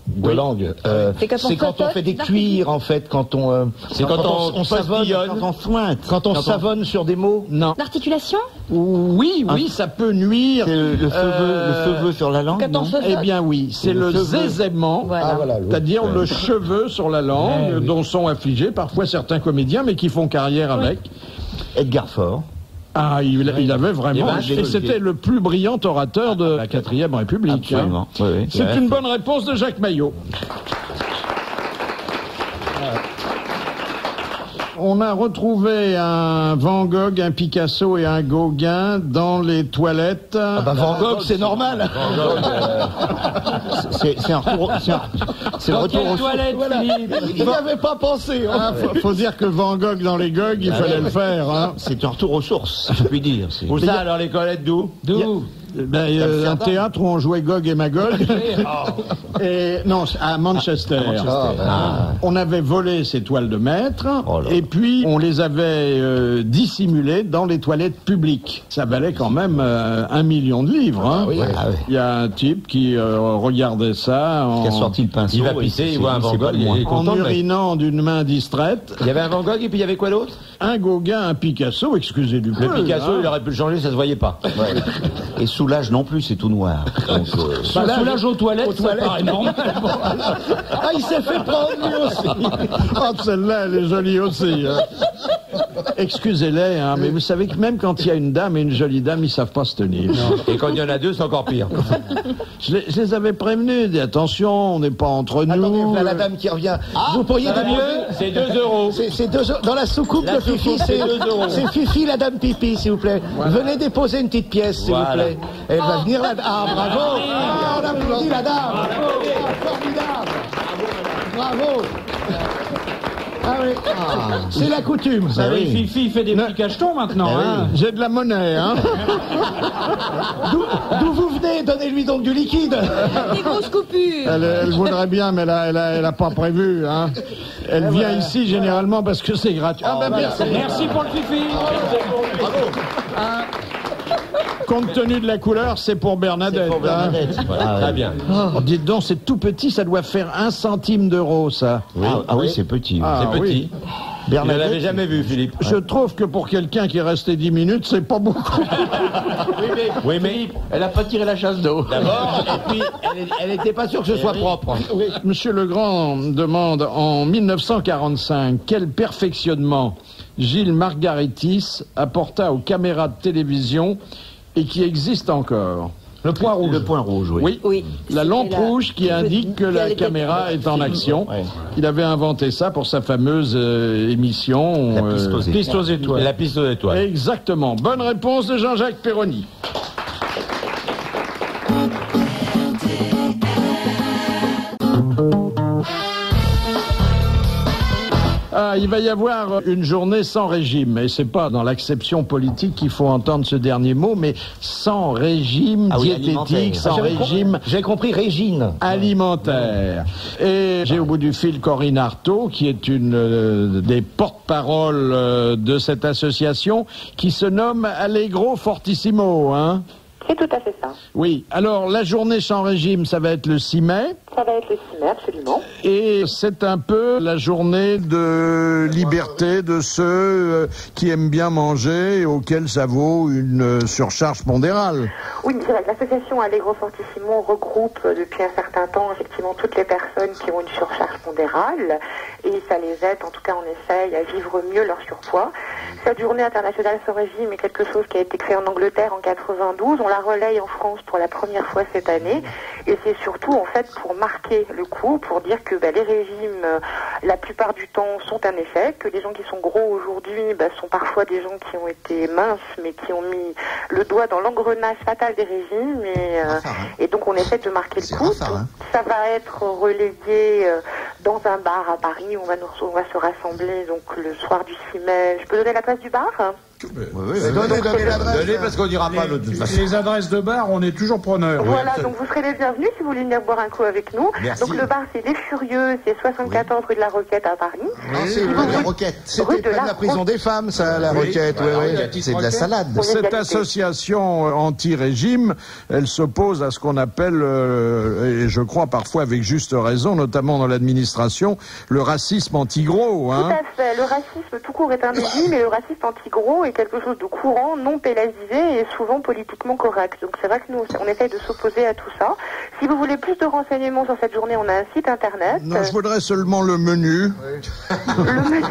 De langue. C'est quand on fait des cuirs, en fait, quand on... c'est quand on savonne, quand on sointe. quand on savonne sur des mots. Non. L'articulation? Oui, ça peut nuire. C'est le cheveu sur la langue, non? Eh bien oui, c'est le zézaiement, c'est-à-dire le cheveu sur la langue, dont sont affligés parfois certains comédiens, mais qui font carrière avec. Edgar Faure. Ah, il avait vraiment... Et c'était le plus brillant orateur de la 4e République. Absolument. Hein. Oui. C'est une bonne réponse de Jacques Maillot. On a retrouvé un Van Gogh, un Picasso et un Gauguin dans les toilettes. Ah bah Van Gogh, c'est normal. C'est un retour. C'est le retour aux toilettes, Philippe. Il n'avait pas pensé. Ah, faut dire que Van Gogh dans les Gogh, il fallait le faire. Hein. C'est un retour aux sources, je puis dire. Où ça, alors, les toilettes d'où? Un théâtre où on jouait Gog et Magog. Et, non, à Manchester. On avait volé ces toiles de maître et puis on les avait dissimulées dans les toilettes publiques. Ça valait quand même 1 million de livres. Hein. Il y a un type qui regardait ça. Qui a sorti le pinceau. Il va pisser, il voit un Van Gogh. En urinant d'une main distraite. Il y avait un Van Gogh et puis il y avait quoi d'autre? Un Gauguin, un Picasso, excusez du peu. Le Picasso, il aurait pu le changer, ça se voyait pas. Et Soulage non plus, c'est tout noir. Donc, Soulage aux toilettes, ça paraît normal. Ah, il s'est fait prendre lui aussi. Oh, celle-là, elle est jolie aussi. Hein. Excusez-les, hein, mais vous savez que même quand il y a une dame et une jolie dame, ils savent pas se tenir. Et quand il y en a deux, c'est encore pire. Je les avais prévenus, dit attention, on n'est pas entre nous. Attendez, voilà la dame qui revient. Vous pourriez demander... C'est 2 euros. C'est 2 euros. Dans la soucoupe de Fifi, c'est 2 euros. C'est Fifi, la dame pipi, s'il vous plaît. Voilà. Venez déposer une petite pièce, s'il vous plaît. Elle va venir là. Ah, bravo. On applaudit la dame. Formidable. Bravo. Ah oui, c'est la coutume. Vous savez, Fifi fait des petits cachetons maintenant. Hein. J'ai de la monnaie. Hein. D'où vous venez? Donnez-lui donc du liquide. Des grosses coupures. Elle voudrait bien, mais elle a pas prévu. Hein. Elle vient ici généralement parce que c'est gratuit. Ah ben merci. Merci pour le Fifi. Bravo. Compte tenu de la couleur, c'est pour Bernadette. C'est pour Bernadette. Hein. Voilà, très bien. Oh, dites donc, c'est tout petit, ça doit faire 1 centime d'euro, ça. Oui. Oui, c'est petit. C'est petit. Bernadette, je ne l'avais jamais vu, Philippe. Je trouve que pour quelqu'un qui est resté 10 minutes, c'est pas beaucoup. Oui, mais Philippe, elle a pas tiré la chasse d'eau. D'abord, et puis, elle n'était pas sûre que ce soit propre. Oui. Monsieur Legrand demande, en 1945, quel perfectionnement Gilles Margaritis apporta aux caméras de télévision et qui existe encore? Le point rouge. Le point rouge, oui. Oui. La lampe rouge qui indique que la caméra est en action. Ouais. Il avait inventé ça pour sa fameuse émission. Piste aux étoiles. La piste aux étoiles. Exactement. Bonne réponse de Jean-Jacques Perroni. Ah, il va y avoir une journée sans régime, et c'est pas dans l'acception politique qu'il faut entendre ce dernier mot, mais sans régime diététique, sans régime... J'ai compris, Régine. Alimentaire. Et j'ai au bout du fil Corinne Artaud, qui est une des porte-paroles de cette association, qui se nomme Allegro Fortissimo, hein? C'est tout à fait ça. Oui. Alors, la journée sans régime, ça va être le 6 mai. Ça va être le 6 mai, absolument. Et c'est un peu la journée de liberté de ceux qui aiment bien manger et auxquels ça vaut une surcharge pondérale. Oui, c'est vrai que l'association Allegro Fortissimo regroupe depuis un certain temps effectivement toutes les personnes qui ont une surcharge pondérale et ça les aide, en tout cas on essaye à vivre mieux leur surpoids. Cette journée internationale sans régime est quelque chose qui a été créé en Angleterre en 92. On la relaye en France pour la première fois cette année. Et c'est surtout, en fait, pour marquer le coup, pour dire que les régimes, la plupart du temps, sont un échec, que les gens qui sont gros aujourd'hui sont parfois des gens qui ont été minces, mais qui ont mis le doigt dans l'engrenage fatal des régimes. Et donc, on essaie de marquer le coup. Ça va être relayé dans un bar à Paris. On va se rassembler donc le soir du 6 mai. Je peux donner l'adresse du bar ? Oui, donnez l'adresse. Donnez parce qu'on dira pas l'autre. Les adresses de bar, on est toujours preneurs. Voilà, donc vous serez les bienvenus si vous voulez venir boire un coup avec nous. Merci. Donc le bar, c'est Les Furieux, c'est 74 rue de la Roquette à Paris. C'est rue de la Roquette. C'était pas de la prison des femmes, ça, la Roquette. C'est de la salade. Cette association anti-régime, elle s'oppose à ce qu'on appelle, et je crois parfois avec juste raison, notamment dans l'administration, le racisme anti-gros. Tout à fait. Le racisme tout court est un délit, mais le racisme anti-gros est quelque chose de courant, non pénalisé et souvent politiquement correct. Donc c'est vrai que nous, on essaye de s'opposer à tout ça. Si vous voulez plus de renseignements sur cette journée, on a un site internet. Non, je voudrais seulement le menu. Le menu.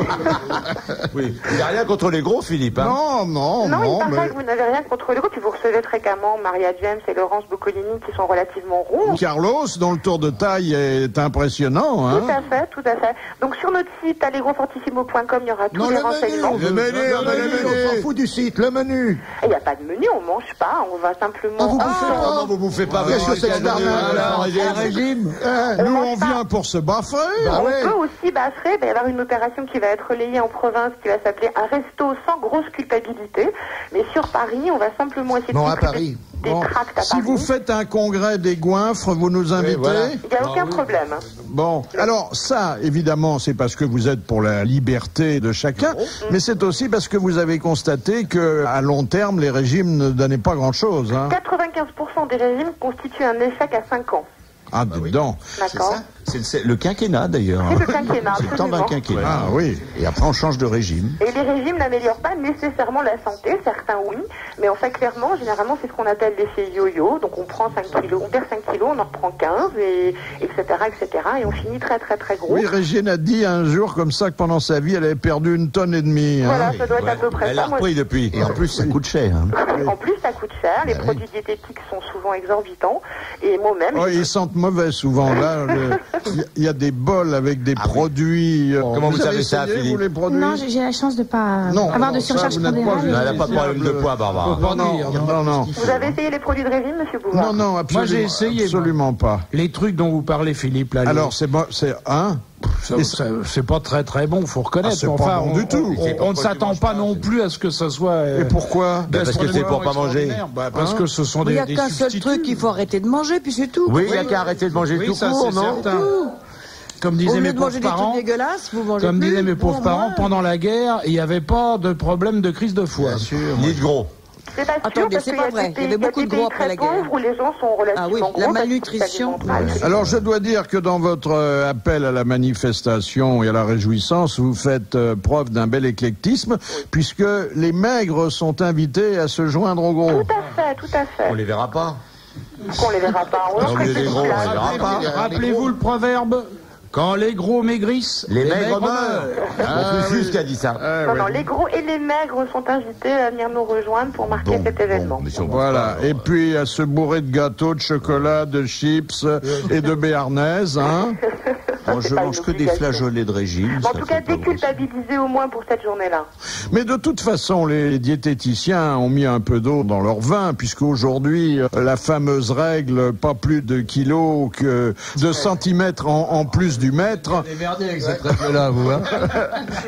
Oui. Il n'y a rien contre les gros, Philippe. Hein. Non, il paraît que vous n'avez rien contre les gros, puis vous recevez fréquemment Maria James et Laurence Boccolini qui sont relativement ronds. Carlos, dont le tour de taille est impressionnant. Hein. Tout à fait. Donc sur notre site, allegrofortissimo.com, il y aura tous les renseignements. Le menu, on s'en fout du site, le menu. Il n'y a pas de menu, on mange pas, on va simplement... Vous bouffez pas. Qu'est-ce que c'est que ce régime? Nous, on vient pour se baffrer. On peut aussi baffrer, il va y avoir une opération qui va être relayée en province qui va s'appeler un resto sans grosse culpabilité. Mais sur Paris, on va simplement essayer de Paris. Des tracts à si vous faites un congrès des goinfres, vous nous invitez. Il n'y a aucun problème. Bon, alors ça, évidemment, c'est parce que vous êtes pour la liberté de chacun, mais c'est aussi parce que vous avez constaté que à long terme, les régimes ne donnaient pas grand-chose. Hein. 95% des régimes constituent un échec à 5 ans. Ah, dedans. D'accord. C'est le quinquennat d'ailleurs. C'est le quinquennat, C'est le temps d'un quinquennat. Ah oui. Et après on change de régime. Et les régimes n'améliorent pas nécessairement la santé, certains oui, mais en fait clairement, généralement c'est ce qu'on appelle l'effet yo-yo, donc on prend 5 kilos, on perd 5 kilos, on en reprend 15, et etc., et on finit très très très gros. Oui, Régine a dit un jour comme ça que pendant sa vie, elle avait perdu 1,5 tonnes. Voilà, ça doit être à peu près elle ça. a repris depuis. Et en plus, ça coûte cher. En plus, ça coûte cher, les produits diététiques sont souvent exorbitants, et moi-même... Oh, ils sentent mauvais souvent, là. Il y a des bols avec des produits... Comment vous savez ça, Philippe? Non, j'ai la chance de ne pas avoir de surcharge pondérale. Elle n'a pas de problème de poids, Barbara. Non. Vous avez essayé les produits de régime, monsieur Bouvard? Non, absolument, Moi, j'ai essayé. Absolument pas. Les trucs dont vous parlez, Philippe, là. Alors, c'est un... C'est pas très très bon, faut reconnaître. Ah, c'est pas bon du tout. On ne s'attend pas non plus à ce que ça soit. Et pourquoi? Parce que c'est pour pas manger. Parce que ce sont Il n'y des a qu'un seul truc, il faut arrêter de manger, puis c'est tout. Oui, il n'y a qu'à arrêter de manger tout court, non? Comme disaient mes pauvres parents, comme disaient mes pauvres parents, pendant la guerre, il n'y avait pas de problème de crise de foie. Bien sûr. Ni de gros. C'est pas sûr, Attendez, parce c'est qu'il pas vrai. Il y avait beaucoup de gros après la guerre. Où les gens sont relativement gros, la malnutrition. Alors, je dois dire que dans votre appel à la manifestation et à la réjouissance, vous faites preuve d'un bel éclectisme, puisque les maigres sont invités à se joindre aux gros. Tout à fait. On les verra pas. Qu'on les verra pas. On les gros, on les verra pas. Rappelez-vous le proverbe? Quand les gros maigrissent, les maigres meurent. C'est Fufu qui a dit ça. Non, les gros et les maigres sont invités à venir nous rejoindre pour marquer cet événement. Voilà. Et puis à se bourrer de gâteaux, de chocolat, de chips et de béarnaise, hein. Moi, je mange que des flageolets de régime. En tout cas, déculpabiliser au moins pour cette journée-là. Mais de toute façon, les diététiciens ont mis un peu d'eau dans leur vin, puisqu'aujourd'hui, la fameuse règle, pas plus de kilos que de centimètres en plus du mètre. Vous démerdez avec cette règle-là, vous, hein.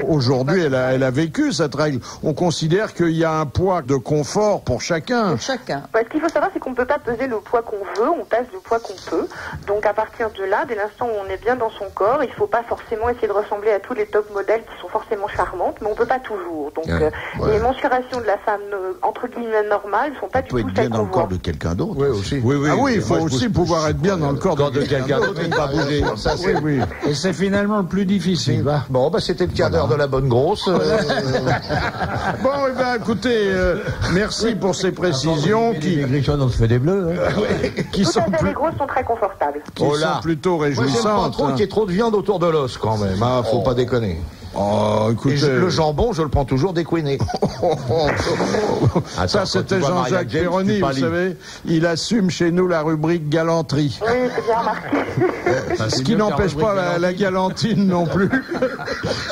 Aujourd'hui, elle a vécu cette règle. On considère qu'il y a un poids de confort pour chacun. Pour chacun. Ce qu'il faut savoir, c'est qu'on ne peut pas peser le poids qu'on veut, on pèse le poids qu'on peut. Donc à partir de là, dès l'instant où on est bien dans son corps, il ne faut pas forcément essayer de ressembler à tous les top modèles qui sont forcément charmantes, mais on ne peut pas toujours. Donc les mensurations de la femme, entre guillemets, normale, ne sont pas du tout celles qu'on voit. Être bien dans le corps de quelqu'un d'autre. Oui, aussi. Oui, il faut aussi pouvoir être bien dans le corps de quelqu'un d'autre et ne pas bouger. Ça, oui. Et c'est finalement le plus difficile. Bon, c'était le quart d'heure de la bonne grosse. Bon, écoutez, merci pour ces précisions qui... on se fait des bleus. Qui sont les grosses sont très confortables. Qui sont plutôt réjouissantes. Moi, j'aime pas trop qu'il y ait trop de viande autour de l'os, quand même. Faut pas déconner. Oh, écoutez... Le jambon, je le prends toujours découiné. Ça, c'était Jean-Jacques Perroni, vous savez. Il assume chez nous la rubrique galanterie. Oui, c'est bien remarqué. Ce qui n'empêche pas la galantine non plus.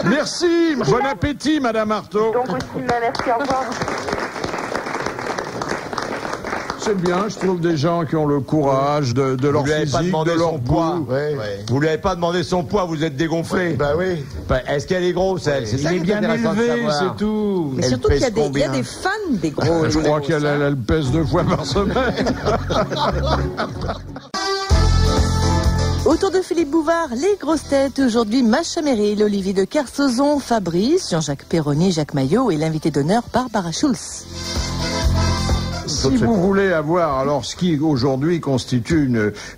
Merci, bon appétit, Madame Artaud. Donc aussi, merci, au revoir. C'est bien, je trouve des gens qui ont le courage de leur physique, de leur poids. Vous lui avez pas demandé son poids, vous êtes dégonflé. Bah oui. Est-ce qu'elle est grosse, elle? Il est bien élevé, c'est tout. Mais surtout qu'il y a des fans des gros. Je crois qu'elle pèse 2 fois par semaine. Autour de Philippe Bouvard, les grosses têtes. Aujourd'hui, Macha Merrill, Olivier de Kersauzon, Fabrice, Jean-Jacques Perroni, Jacques Maillot et l'invité d'honneur Barbara Schulz. Si vous voulez avoir alors ce qui aujourd'hui constitue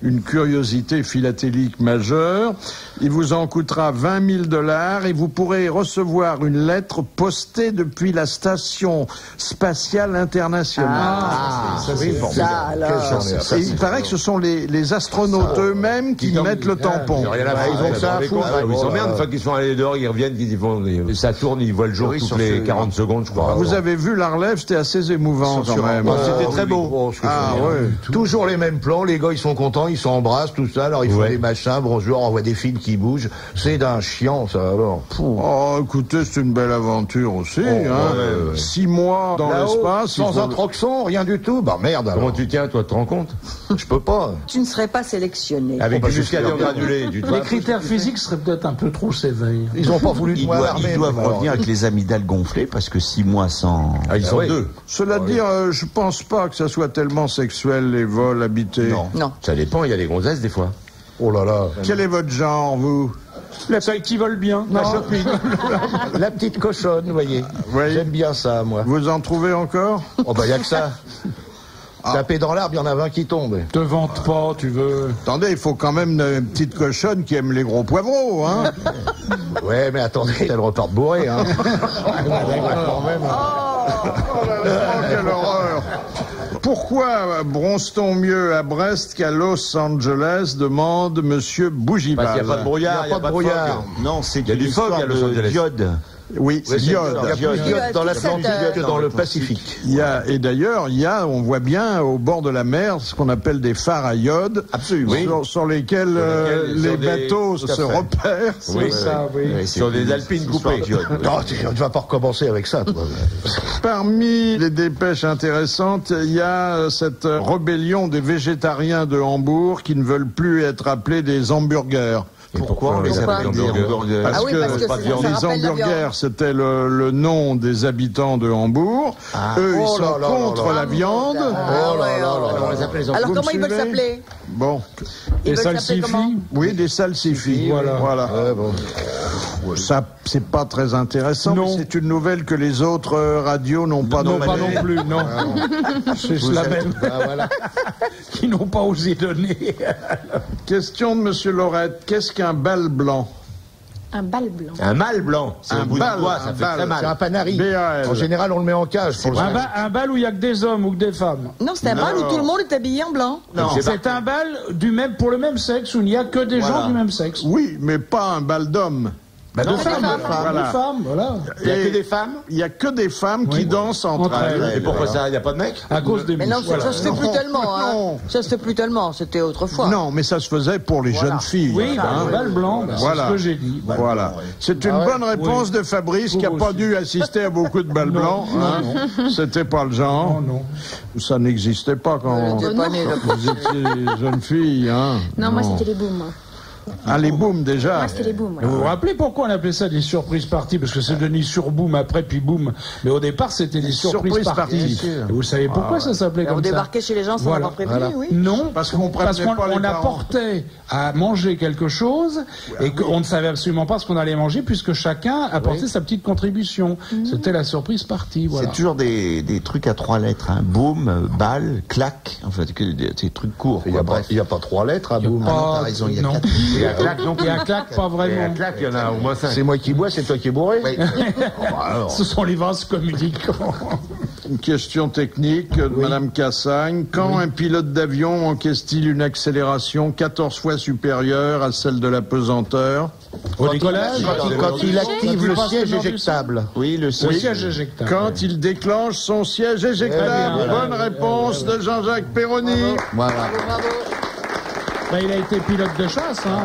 une curiosité philatélique majeure, il vous en coûtera $20 000 et vous pourrez recevoir une lettre postée depuis la station spatiale internationale. Et il paraît que ce sont les astronautes eux-mêmes qui mettent le tampon. Ils s'emmerdent une fois qu'ils sont allés dehors, ils reviennent, ça tourne, ils voient le jour toutes les 40 secondes, je crois. Vous avez vu la relève, c'était assez émouvant quand même. C'était très beau. Toujours les mêmes plans, les gars ils sont contents, ils s'embrassent, tout ça, alors ils font des machins, bonjour, on voit des films qui bougent, c'est d'un chiant ça alors. Oh écoutez, c'est une belle aventure aussi, 6 mois dans l'espace. Sans introxon, rien du tout, bah merde alors. Comment tu tiens, toi, te rends compte? Je peux pas. Tu ne serais pas sélectionné. Avec du muscadeur granulé. Les critères physiques seraient peut-être un peu trop sévères. Ils n'ont pas voulu Ils doivent revenir avec les amygdales gonflées parce que 6 mois sans... Ils sont 2. Cela dit, je pense pas que ça soit tellement sexuel, les vols habités. Non. Ça dépend, il y a des gonzesses des fois. Oh là là. Quel est votre genre, vous? Celles qui volent bien. La petite cochonne, vous voyez. J'aime bien ça, moi. Vous en trouvez encore? Oh bah y a que ça. Taper dans l'arbre, il y en a 20 qui tombent. Te vante pas, tu veux. Attendez, il faut quand même une petite cochonne qui aime les gros poivreaux, hein. Ouais, mais attendez, elle repart bourrée, hein. Quand même. Quelle horreur. Pourquoi bronze-t-on mieux à Brest qu'à Los Angeles, demande Monsieur Bougival. Parce qu'il n'y a pas de brouillard, il n'y a pas de brouillard. Non, c'est il y a du fog à Los Angeles. Diode. Oui, c'est iode. Il y a plus d'iode dans l'Atlantique que dans le Pacifique. Et d'ailleurs, on voit bien au bord de la mer ce qu'on appelle des phares à iode. Absolument. Sur lesquels les bateaux se repèrent. Oui, ça, oui. Sur des alpines coupées. Non, tu ne vas pas recommencer avec ça, toi. Parmi les dépêches intéressantes, il y a cette rébellion des végétariens de Hambourg qui ne veulent plus être appelés des hamburgers. Pourquoi on les appelle des hamburgers? Parce que les hamburgers, c'était le nom des habitants de Hambourg. Eux, ils sont contre la viande. Alors comment ils veulent s'appeler? Bon. Des salsifis? Oui, des salsifis. Voilà. Ça, c'est pas très intéressant, mais c'est une nouvelle que les autres radios n'ont pas non plus, non. C'est la même. Qui n'ont pas osé donner. Question de Monsieur Laurette. Qu'est-ce qu'un bal blanc? Un bal blanc. Un mâle blanc. C'est un bout de bois, ça fait très mal. C'est un panari. En général, on le met en cage. Un bal où il n'y a que des hommes ou que des femmes. Non, c'est un bal où tout le monde est habillé en blanc. Non, c'est un bal pour le même sexe où il n'y a que des gens du même sexe. Oui, mais pas un bal d'hommes. De femmes, voilà. Il n'y a que des femmes? Il n'y a que des femmes qui dansent entre elles. Et pourquoi ça? Il n'y a pas de mecs? À cause des Mais non, ça se fait plus tellement, hein. Ça se fait plus tellement, c'était autrefois. Non, mais ça se faisait pour les jeunes filles. Oui, le bal blanc, c'est ce que j'ai dit. Voilà. C'est une bonne réponse de Fabrice qui n'a pas dû assister à beaucoup de bals blancs. C'était pas le genre. Non. Ça n'existait pas quand vous étiez jeune fille. Non, moi c'était les booms. Ah, les booms déjà. Moi, c'était les booms. Vous vous rappelez pourquoi on appelait ça des surprises parties? Parce que c'est devenu surboom après, puis boom. Mais au départ, c'était des surprises parties. Et vous savez pourquoi ça s'appelait comme ça? On débarquait chez les gens sans avoir prévenu, oui. Non, parce qu'on apportait à manger quelque chose et qu'on ne savait absolument pas ce qu'on allait manger puisque chacun apportait sa petite contribution. C'était la surprise partie. Voilà. C'est toujours des trucs à 3 lettres. Boom, balle, claque. En fait, des trucs courts. Il n'y a pas 3 lettres à boom. T'as raison, il y a 4. Il y a un claque, pas vraiment. Il y a un claque, il y en a au moins 5. C'est moi qui bois, c'est toi qui es bourré. Ce sont les vases communicants. Une question technique de Madame Cassagne. Quand un pilote d'avion encaisse-t-il une accélération 14 fois supérieure à celle de la pesanteur? Au décollage? Quand il active le siège éjectable. Oui, le siège éjectable. Quand il déclenche son siège éjectable. Bonne réponse de Jean-Jacques Perroni. Voilà. Ben, il a été pilote de chasse. Hein.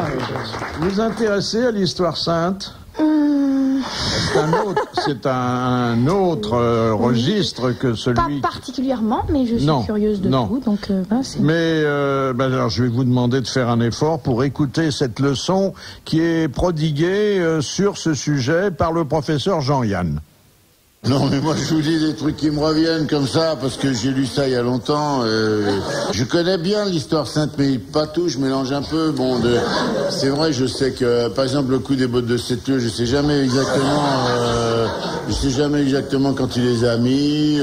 Vous vous intéressez à l'histoire sainte? C'est un autre registre que celui... Pas particulièrement, mais je suis curieuse de tout. Donc, alors, je vais vous demander de faire un effort pour écouter cette leçon qui est prodiguée sur ce sujet par le professeur Jean-Yann. Non, mais moi, je vous dis des trucs qui me reviennent comme ça, parce que j'ai lu ça il y a longtemps. Je connais bien l'histoire sainte, mais pas tout, je mélange un peu. Bon, c'est vrai, je sais que, par exemple, le coup des bottes de 7 lieues, je sais jamais exactement quand il les a mis.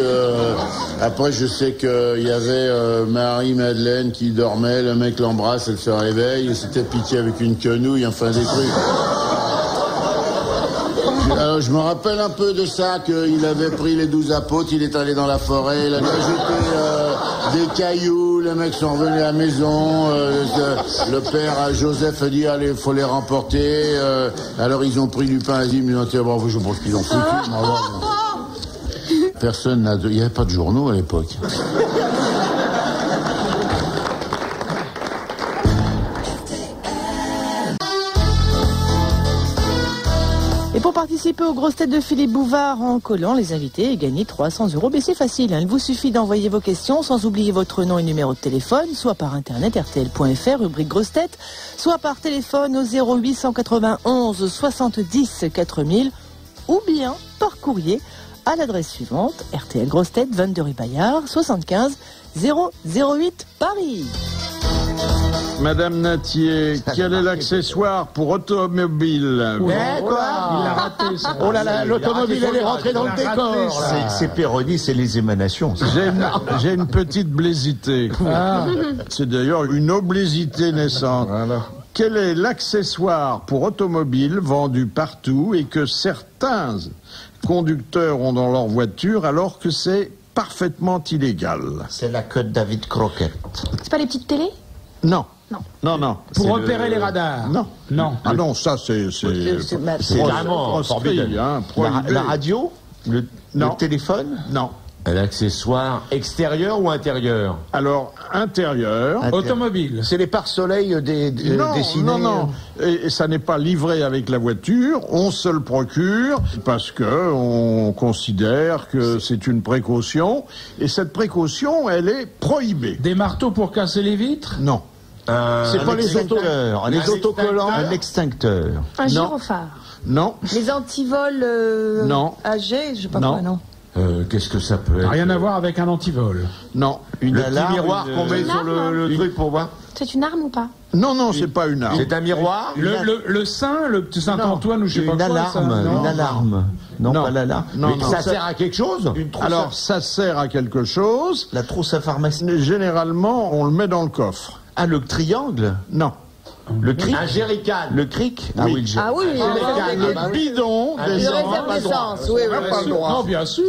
Après, je sais qu'il y avait Marie-Madeleine qui dormait, le mec l'embrasse, elle se réveille, et c'était piqué avec une quenouille, enfin des trucs. Alors, je me rappelle un peu de ça, qu'il avait pris les 12 apôtres, il est allé dans la forêt, il a jeté des cailloux, les mecs sont revenus à la maison, le père Joseph a dit, allez, faut les remporter, alors ils ont pris du pain azim, ils ont dit, bon, je pense qu'ils ont foutu. Personne n'a... Il n'y avait pas de journaux à l'époque. Et pour participer aux grosses têtes de Philippe Bouvard en collant les invités et gagner 300 €, mais c'est facile, hein. Il vous suffit d'envoyer vos questions sans oublier votre nom et numéro de téléphone, soit par internet rtl.fr, rubrique grosses têtes, soit par téléphone au 0891 70 4000 ou bien par courrier à l'adresse suivante, RTL Grosses Têtes, 22 rue Bayard, 75 008 Paris. Madame Natier, quel est l'accessoire pour automobile? Quoi? Il l'a raté, ça. Oh là là, l'automobile, elle est rentrée dans le décor. C'est Perroni, c'est les émanations. J'ai une petite blésité. C'est d'ailleurs une oblésité naissante. Voilà. Quel est l'accessoire pour automobile vendu partout et que certains conducteurs ont dans leur voiture alors que c'est parfaitement illégal? C'est la queue de David Croquette. C'est pas les petites télés? Non. Non. Pour repérer les radars? Non. Ah non, ça c'est vraiment formidable. Hein, la radio? Le téléphone? Non. L'accessoire extérieur ou intérieur? Alors, intérieur. Automobile. C'est les pare-soleils dessinés. Non. Et ça n'est pas livré avec la voiture. On se le procure parce que on considère que c'est une précaution. Et cette précaution, elle est prohibée. Des marteaux pour casser les vitres? Non. C'est pas les autocollants. Un extincteur. Un gyrophare. Non. Les antivols non. âgés, je sais pas quoi, non. Qu'est-ce que ça peut être? Rien à voir avec un antivol. Non. Le petit miroir qu'on met sur le truc pour voir? C'est une arme ou pas? Non, c'est pas une arme. C'est un miroir? Le saint, le petit Saint-Antoine ou je sais pas quoi. Une alarme. Non, pas l'alarme. Non, ça sert à quelque chose? Alors, ça sert à quelque chose. La trousse à pharmacie. Généralement, on le met dans le coffre. Ah, le triangle? Non. Le cric? Un jerrycan. Le cric? Oui. Le bidon d'essence. Oui, pas le droit. Non, bien sûr.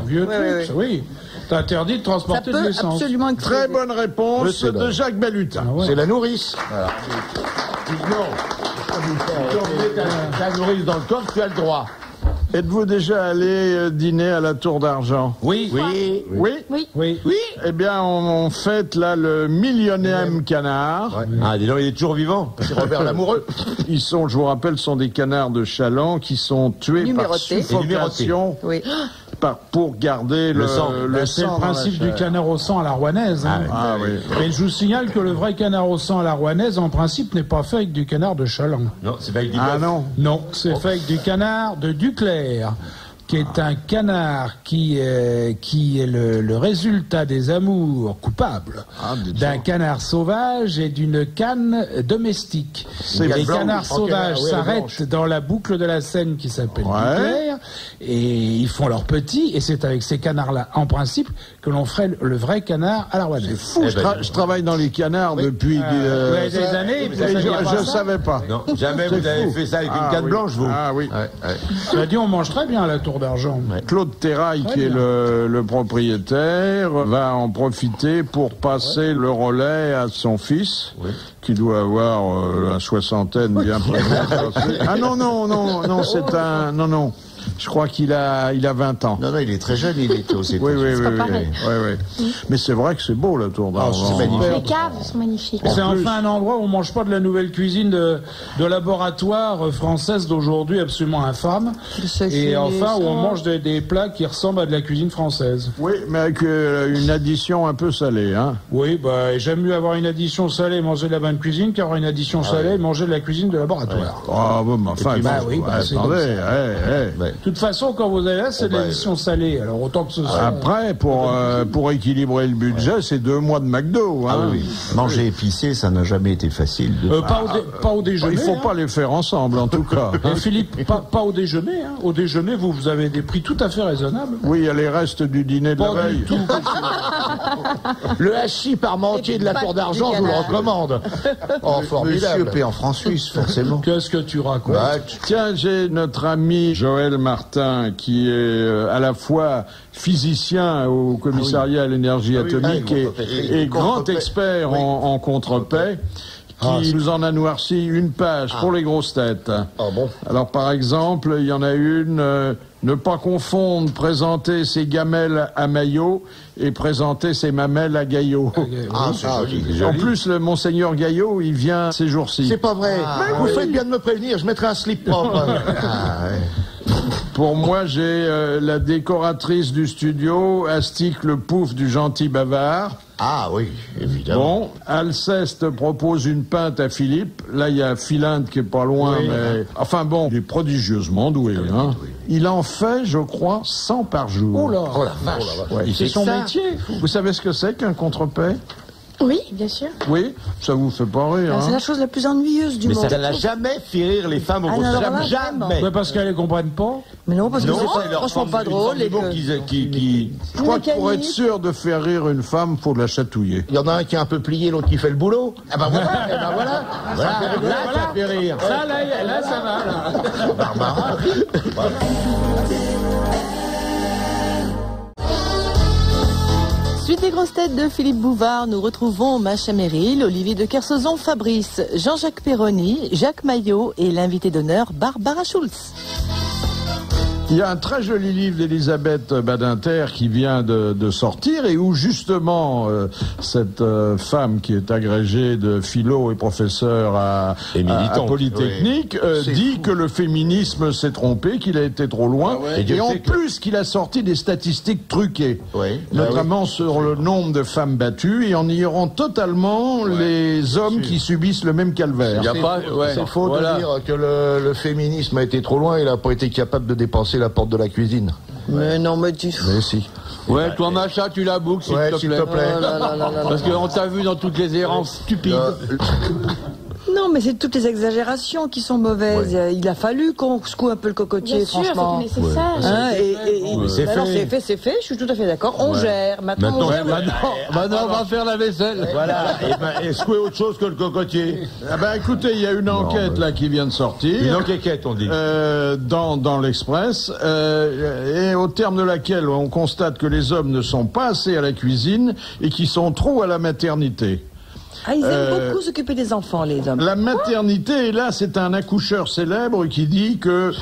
Vieux truc, oui. C'est interdit de transporter de l'essence. Absolument. Très bonne réponse de Jacques Bellutin. C'est la nourrice. Voilà. Quand tu mets ta nourrice dans le coffre, tu as le droit. Êtes-vous déjà allé dîner à la Tour d'Argent? Oui. Eh bien, on fête là le 1000e canard. Ouais. Ah, dis donc, il est toujours vivant. C'est Robert Lamoureux. Ils sont, je vous rappelle, sont des canards de Chaland qui sont tués par suffocation. Oui. Pour garder le sang. C'est le principe du canard au sang à la rouennaise. Hein. Mais je vous signale que le vrai canard au sang à la rouennaise, en principe, n'est pas fait avec du canard de Chaland. Non, c'est fait avec du bœuf. Non, c'est fait avec du canard de Duclair, qui est un canard qui est le résultat des amours coupables d'un canard sauvage et d'une canne domestique. Les canards sauvages s'arrêtent dans la boucle de la Seine qui s'appelle Duclair et ils font leurs petits, et c'est avec ces canards-là, en principe, que l'on ferait le vrai canard à la rouennaise. C'est fou, je travaille dans les canards depuis des années. Je ne savais pas. Non, jamais vous avez fait ça avec une canne blanche, vous? Ah oui. Cela dit, on mange très bien à la Tour tour d'argent. Claude Terrail, qui est le propriétaire, va en profiter pour passer le relais à son fils, qui doit avoir la soixantaine bien présente. Ah non, c'est un... Non. Je crois qu'il a 20 ans. Non, il est très jeune, il était aux États-Unis. Oui. Mais c'est vrai que c'est beau, la tour d'argent. Les caves sont magnifiques. C'est enfin un endroit où on mange pas de la nouvelle cuisine de laboratoire française d'aujourd'hui, absolument infâme. Et enfin, où on mange des plats qui ressemblent à de la cuisine française. Oui, mais avec une addition un peu salée, hein. Oui, j'aime mieux avoir une addition salée et manger de la bonne cuisine qu'avoir une addition salée et manger de la cuisine de laboratoire. Ah, bon, enfin, attendez, de toute façon, quand vous allez là, c'est de l'addition salée. Alors autant que ce soit. Après, pour équilibrer le budget, c'est 2 mois de McDo. Hein. Manger épicé, ça n'a jamais été facile. Pas au déjeuner. Il ne faut pas les faire ensemble, en tout cas. Philippe, pas au déjeuner. Hein. Au déjeuner, vous avez des prix tout à fait raisonnables. Oui, il y a les restes du dîner de la veille. Tout. Le hachis parmentier de la Tour d'Argent, je vous le recommande. Oh, formidable. Monsieur paie en francs suisses, forcément. Qu'est-ce que tu racontes? Tiens, j'ai notre ami Joël Martin, qui est à la fois physicien au commissariat à l'énergie atomique et grand expert en contre-paix, qui nous en a noirci une page pour les grosses têtes. Alors, par exemple, il y en a une... ne pas confondre présenter ses gamelles à maillot et présenter ses mamelles à Gaillot. En plus, le Monseigneur Gaillot, il vient ces jours-ci. C'est pas vrai. Vous faites bien de me prévenir, je mettrai un slip propre. Pour moi, j'ai la décoratrice du studio, Astic le pouf du gentil bavard. Ah oui, évidemment. Bon, Alceste propose une pinte à Philippe. Là, il y a Philinte qui est pas loin, mais... Enfin bon, il est prodigieusement doué. Hein. Il en fait, je crois, 100 par jour. Oh la vache. C'est son métier. Vous savez ce que c'est qu'un contre-paix? Oui, bien sûr. Oui, ça vous fait pas rire. C'est la chose la plus ennuyeuse du monde. Mais ça n'a jamais fait rire les femmes au jamais. Mais parce qu'elles ne comprennent pas. Mais non, parce que c'est franchement pas drôle. Je crois que pour être sûr de faire rire une femme, faut la chatouiller. Il y en a un qui est un peu plié, l'autre qui fait le boulot. Ah bah voilà. Ça fait rire. Ça, là, ça va. Là. Barbara. Suite des grosses têtes de Philippe Bouvard, nous retrouvons Macha Merrill, Olivier de Kersauzon, Fabrice, Jean-Jacques Perroni, Jacques Maillot et l'invité d'honneur Barbara Schulz. Il y a un très joli livre d'Elisabeth Badinter qui vient de sortir et où justement cette femme qui est agrégée de philo et professeure à Polytechnique dit que le féminisme s'est trompé, qu'il a été trop loin et en plus qu'il a sorti des statistiques truquées, notamment sur le nombre de femmes battues et en ignorant totalement les hommes qui subissent le même calvaire. C'est faux de dire que le féminisme a été trop loin, il n'a pas été capable de dépenser la porte de la cuisine. Mais non, mais tu... Mais si. Ouais, toi, Macha, tu la boucles, s'il te plaît. Parce qu'on t'a vu dans toutes les errances stupides. Non, mais c'est toutes les exagérations qui sont mauvaises. Il a fallu qu'on secoue un peu le cocotier, franchement. Bien sûr, c'était nécessaire. C'est fait, je suis tout à fait d'accord. On gère. Maintenant, on va faire la vaisselle. Voilà, et secouer autre chose que le cocotier. Écoutez, il y a une enquête là qui vient de sortir. Une enquête, on dit. Dans l'Express, et au terme de laquelle on constate que les hommes ne sont pas assez à la cuisine et qu'ils sont trop à la maternité. Ah, ils aiment beaucoup s'occuper des enfants, les hommes. La maternité, et là, c'est un accoucheur célèbre qui dit que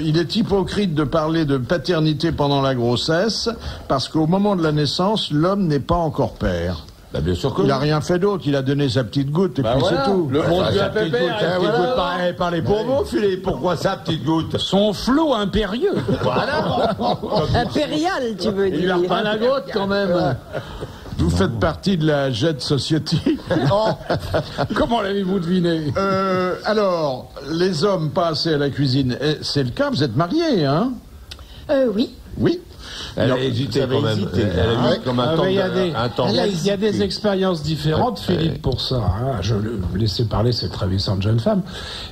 il est hypocrite de parler de paternité pendant la grossesse, parce qu'au moment de la naissance, l'homme n'est pas encore père. Bien sûr que il n'a rien fait d'autre, il a donné sa petite goutte et puis c'est tout. Le monde de la pépère. Parlez pour vous, Philippe. Pourquoi ça, petite goutte? Son flot impérieux. Voilà. Impérial, tu veux dire. Il a pas la goutte quand même. Vous faites partie de la Jet Society. Comment l'avez-vous deviné? Alors, les hommes pas assez à la cuisine. C'est le cas, vous êtes mariés, hein? Oui. Oui. Elle a hésité quand même. Elle a mis comme un temps. Il y a des expériences différentes, Philippe, pour ça. Hein. Je le laissais parler cette ravissante jeune femme.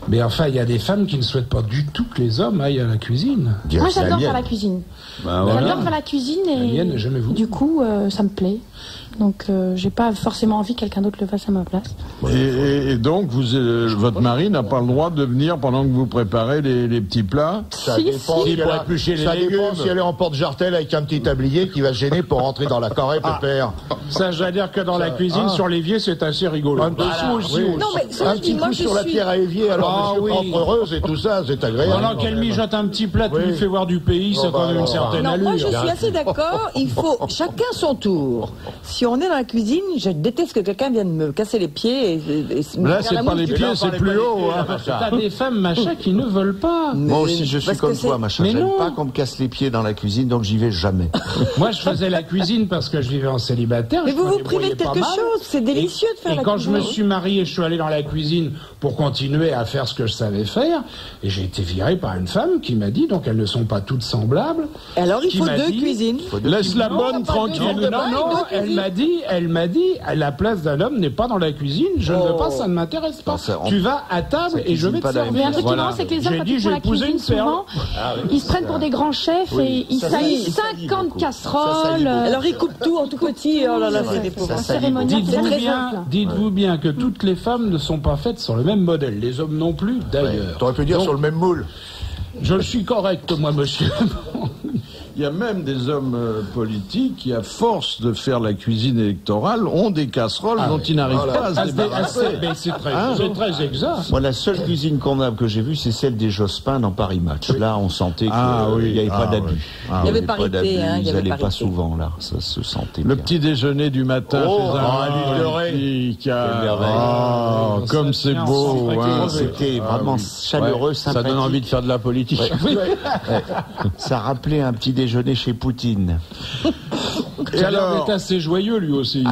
Mais enfin, il y a des femmes qui ne souhaitent pas du tout que les hommes aillent à la cuisine. Moi, j'adore faire la cuisine. J'adore faire la cuisine et jamais vous. Du coup, ça me plaît. Donc j'ai pas forcément envie que quelqu'un d'autre le fasse à ma place. Et donc, votre mari n'a pas le droit de venir pendant que vous préparez les petits plats? Ça dépend si elle est en porte-jartel avec un petit tablier qui va se gêner pour rentrer dans la carré, pépère. Ça, je veux dire que dans la cuisine, sur l'évier, c'est assez rigolo. Un petit coup sur la pierre à évier, alors monsieur rentre heureuse et tout ça, c'est agréable. Pendant qu'elle mijote un petit plat, tu lui fais voir du pays, ça a quand même une certaine allure. Moi, je suis assez d'accord, il faut chacun son tour. Si on est dans la cuisine, je déteste que quelqu'un vienne me casser les pieds là, c'est pas les pieds, c'est plus haut. T'as des femmes, machin, qui ne veulent pas. Moi aussi, je suis comme toi, machin. J'aime pas qu'on me casse les pieds dans la cuisine, donc j'y vais jamais. Moi, je faisais la cuisine parce que je vivais en célibataire. Mais vous vous privez de quelque chose, c'est délicieux de faire la cuisine. Et quand je me suis marié, je suis allé dans la cuisine pour continuer à faire ce que je savais faire, et j'ai été viré par une femme qui m'a dit, donc elles ne sont pas toutes semblables. Alors il faut deux cuisines. Laisse la bonne tranquille. Non, elle m'a dit, la place d'un homme n'est pas dans la cuisine, je ne veux pas, ça ne m'intéresse pas. Tu vas à table et je vais te servir. Mais un truc qui est marrant, c'est que les hommes, quand ils font la cuisine, souvent, ils se prennent pour des grands chefs et ils salissent 50 casseroles. Alors ils coupent tout en tout petit. Oh là là, c'est des pauvres. Dites-vous bien que toutes les femmes ne sont pas faites sur le même modèle, les hommes non plus d'ailleurs. T'aurais pu dire sur le même moule. Je suis correct, moi, monsieur. Il y a même des hommes politiques qui, à force de faire la cuisine électorale, ont des casseroles dont ils n'arrivent pas à se débarrasser. C'est très exact. Moi, la seule cuisine convenable que j'ai vue, c'est celle des Jospin dans Paris Match. Là, on sentait qu'il n'y avait pas d'abus. Il y avait parité. Ils n'allaient pas souvent, là. Ça se sentait le bien. Petit déjeuner du matin chez un comme c'est beau. C'était vraiment chaleureux, sympathique. Ça donne envie de faire de la politique. Ça rappelait un petit déjeuner chez Poutine. Et alors, il est assez joyeux lui aussi.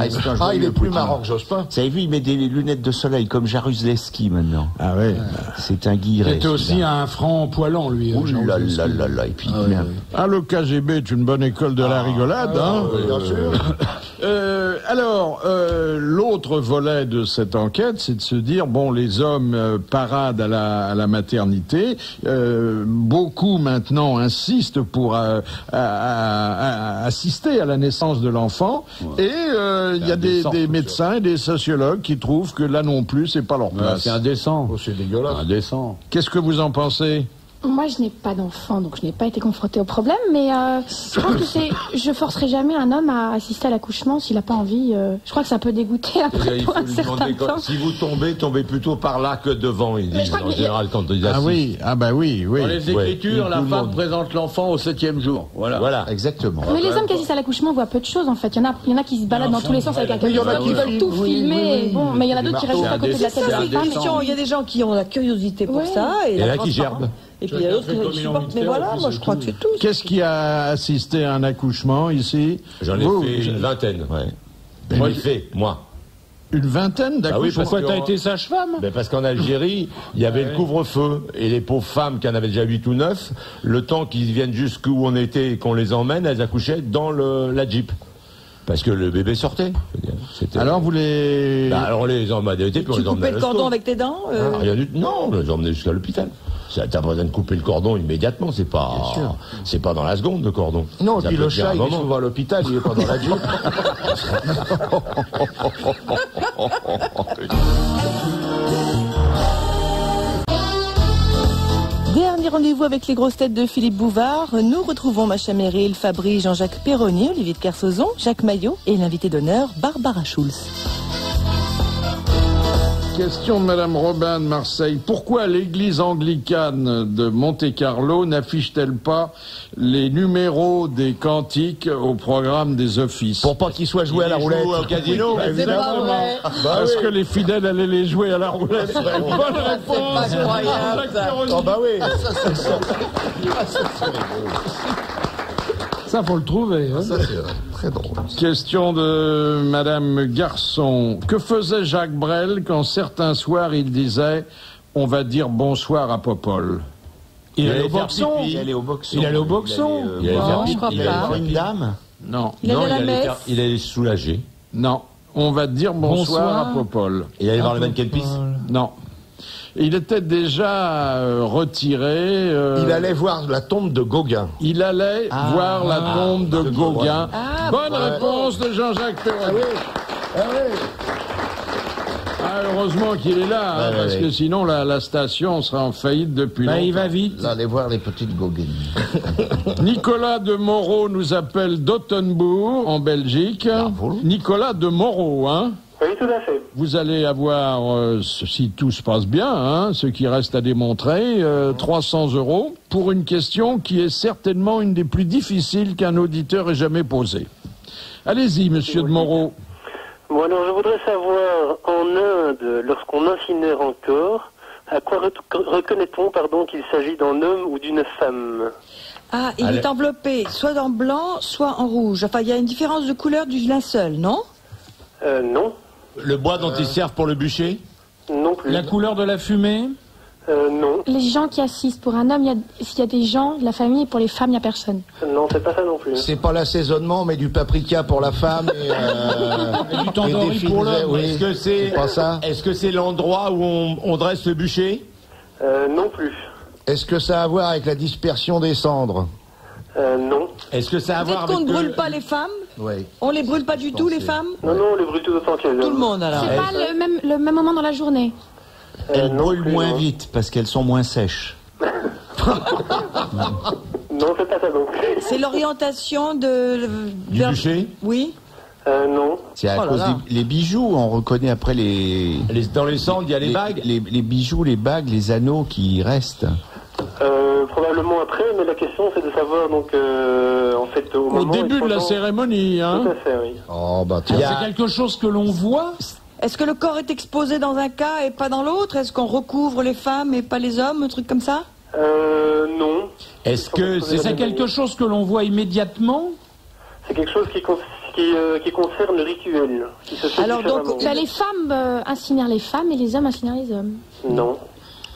Il est plus marrant que Jospin. Vous avez vu, il met des lunettes de soleil comme Jaruzelski maintenant. Ah ouais. C'est un guiré. Il était aussi un franc poilant lui. Ouh là là là là. Et puis le KGB est une bonne école de la rigolade. Bien sûr. Alors, l'autre volet de cette enquête, c'est de se dire, bon, les hommes paradent à la maternité. Beaucoup maintenant insistent pour assister à la naissance de l'enfant. Et il y a des médecins et des sociologues qui trouvent que là non plus, c'est pas leur place. C'est indécent. C'est dégueulasse. Indécent. Qu'est-ce que vous en pensez? Moi, je n'ai pas d'enfant, donc je n'ai pas été confrontée au problème, mais je crois que je forcerai jamais un homme à assister à l'accouchement s'il n'a pas envie. Je crois que ça peut dégoûter après pour un certain temps. Si vous tombez plutôt par là que devant, ils disent en général quand ils assistent. Oui. Dans les Écritures, la femme présente l'enfant au 7e jour. Voilà, exactement. Mais les hommes qui assistent à l'accouchement voient peu de choses en fait. Il y en a qui se baladent dans tous les sens avec un caméscope, qui veulent tout filmer. Bon, mais il y en a d'autres qui restent à côté de la tête de la femme. Il y a des gens qui ont la curiosité pour ça. Et là qui gerbent. Et puis il y a d'autres qui supportent. Mais voilà, moi je crois que c'est tout. Qu'est-ce qui a assisté à un accouchement ici? J'en ai fait une vingtaine. Moi, Une vingtaine d'accouchements? Oui, pourquoi t'as été sage-femme? Parce qu'en Algérie, il y avait le couvre-feu. Et les pauvres femmes qui en avaient déjà 8 ou 9, le temps qu'ils viennent jusqu'où on était et qu'on les emmène, elles accouchaient dans la Jeep. Parce que le bébé sortait. Alors vous les... alors on les emmenait, puis on les emmenait. Tu coupais le cordon avec tes dents Rien du tout. Non, on les emmenait jusqu'à l'hôpital. T'as pas besoin de couper le cordon immédiatement, c'est pas dans la seconde le cordon. Non, et puis le chat, il est souvent à l'hôpital, il est pas dans la Jeep. Dernier rendez-vous avec les grosses têtes de Philippe Bouvard. Nous retrouvons Macha Merrill, Fabry, Jean-Jacques Perroni, Olivier de Kersauzon, Jacques Maillot et l'invité d'honneur, Barbara Schulz. Question de Madame Robin de Marseille. Pourquoi l'église anglicane de Monte-Carlo n'affiche-t-elle pas les numéros des cantiques au programme des offices? Pour pas qu'ils soient joués à la roulette. Au casino. Évidemment. Parce que les fidèles allaient les jouer à la roulette. Bonne réponse. C'est pas croyable. Oh bah oui. Ça, faut le trouver. Ça, c'est très drôle. Question de Madame Garçon. Que faisait Jacques Brel quand certains soirs il disait « On va dire bonsoir à Popol » Il allait au boxon. Il allait au boxon. Il allait au boxon. Non, je crois pas. Une dame? Non. Il allait à la messe. Il allait soulager. Non. On va dire bonsoir à Popol. Il allait voir le mannequin de pisse. Non. Il était déjà retiré. Il allait voir la tombe de Gauguin. Il allait voir la tombe de Gauguin. Bonne réponse de Jean-Jacques Perroni. Heureusement qu'il est là, parce que sinon la station serait en faillite depuis longtemps. Il va vite. Vous allez voir les petites Gauguines. Nicolas de Moreau nous appelle d'Ottenbourg, en Belgique. Bravo. Nicolas de Moreau, hein? Oui, tout à fait. Vous allez avoir, si tout se passe bien, hein, ce qui reste à démontrer, 300 € pour une question qui est certainement une des plus difficiles qu'un auditeur ait jamais posée. Allez-y, monsieur de Moreau. Bon, alors je voudrais savoir, en Inde, lorsqu'on incinère un corps, à quoi reconnaît-on, qu'il s'agit d'un homme ou d'une femme? Ah, il est enveloppé soit en blanc, soit en rouge. Enfin, il y a une différence de couleur du linceul, non? Non. Le bois dont ils servent pour le bûcher? Non plus. La couleur de la fumée? Non. Les gens qui assistent, pour un homme, s'il y a des gens de la famille, et pour les femmes, il n'y a personne. Non, c'est pas ça non plus. C'est pas l'assaisonnement, mais du paprika pour la femme et du tandoori pour l'homme. Oui. Est-ce que c'est l'endroit où on dresse le bûcher? Non plus. Est-ce que ça a à voir avec la dispersion des cendres? Non. Est-ce que ça a à voir avec... Peut-être qu'on ne brûle pas les femmes? Oui. On les brûle pas du tout, les femmes? Non, on les brûle tout autant que les hommes. Tout le monde, alors. C'est pas le même moment dans la journée. Elles brûlent moins vite parce qu'elles sont moins sèches. Non, c'est pas ça non plus. C'est l'orientation du bûcher? Oui. Non. C'est à cause des bijoux, on reconnaît après dans les cendres, il y a les bagues? Les bijoux, les bagues, les anneaux qui restent. Probablement après, mais la question c'est de savoir donc en fait au début de la cérémonie, hein. Tout à fait, oui. Oh bah tiens. C'est quelque chose que l'on voit. Est-ce que le corps est exposé dans un cas et pas dans l'autre? Est-ce qu'on recouvre les femmes et pas les hommes, un truc comme ça? Non. Est-ce que c'est quelque chose que l'on voit immédiatement? C'est quelque chose qui concerne le rituel. Qui se fait alors donc, différemment. les femmes incinèrent les femmes et les hommes incinèrent les hommes. Non.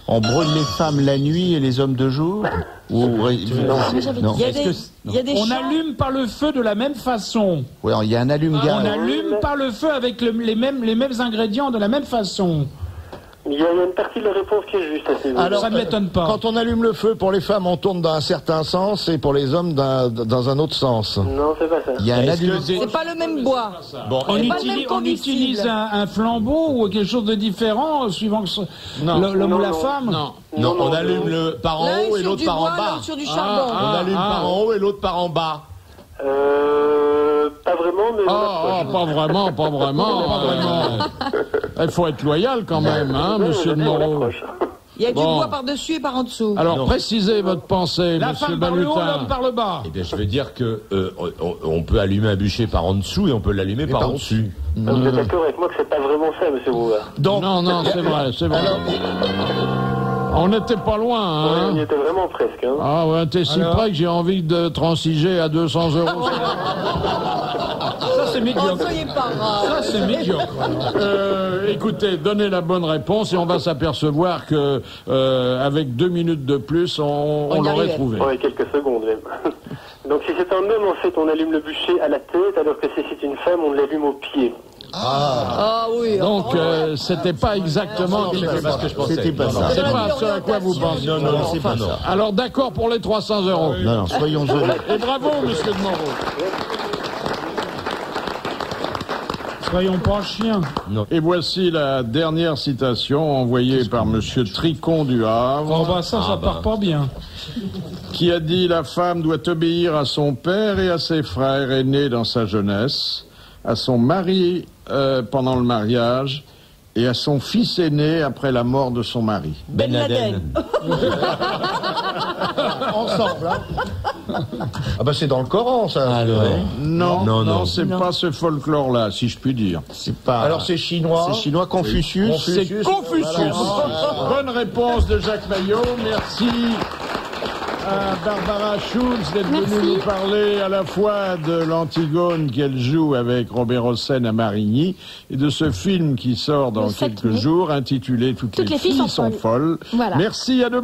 On brûle les femmes la nuit et les hommes de jour? Non. Il y a des on allume par le feu de la même façon. Oui, il y a un allume-gaz. On allume par le feu avec les mêmes ingrédients de la même façon. Il y a une partie de la réponse qui est juste. Alors, ça ne m'étonne pas. Quand on allume le feu, pour les femmes, on tourne dans un certain sens et pour les hommes, dans un autre sens. Non, c'est pas ça. Il y a un allume. C'est pas le même bois. Bon, on utilise un flambeau ou quelque chose de différent suivant l'homme ou la femme? Non, on allume le par en haut et l'autre par en bas. Sur du charbon. On allume par en haut et l'autre par en bas. Pas vraiment, mais... pas vraiment. Il faut être loyal quand même, hein, monsieur de Moreau. Il y a du bois par-dessus et par en dessous. Alors, précisez votre pensée, la monsieur femme par le haut, Balutin. l'homme par le bas. Eh bien, je veux dire que on peut allumer un bûcher par en dessous et on peut l'allumer par en dessus. Vous êtes d'accord avec moi que c'est pas vraiment ça, monsieur Bouvard? Non, c'est vrai. On n'était pas loin, hein. On y était vraiment presque, hein. Ah ouais, t'es si près que j'ai envie de transiger à 200 €. Ça, c'est médiocre. Soyez pas grave. Ça, c'est médiocre. Écoutez, donnez la bonne réponse et on va s'apercevoir que avec 2 minutes de plus, on l'aurait trouvé. Oui, quelques secondes même. Donc si c'est un homme, en fait, on allume le bûcher à la tête, alors que si c'est une femme, on l'allume au pied. Ah oui. Donc c'était pas exactement ce que je pensais. C'était pas ça. C'est pas ce à quoi vous pensez. Non, c'est pas ça. Alors d'accord pour les 300 €. Non, soyons honnêtes. Et bravo, monsieur de Moreau. Soyons pas chiens. Et voici la dernière citation envoyée par monsieur Tricon du Havre. Oh bah ça part pas bien. Qui a dit: la femme doit obéir à son père et à ses frères aînés dans sa jeunesse, à son mari pendant le mariage et à son fils aîné après la mort de son mari. Ben Laden. Ensemble, hein. Ah bah c'est dans le Coran, ça. Non, c'est pas ce folklore-là, si je puis dire. C'est pas. Alors c'est chinois. C'est chinois Confucius. C'est Confucius. Bonne réponse de Jacques Maillot. Merci à Barbara Schulz d'être venue nous parler à la fois de l'Antigone qu'elle joue avec Robert Hossein à Marigny et de ce film qui sort dans quelques jours intitulé Toutes les filles sont folles. Voilà. Merci, à demain.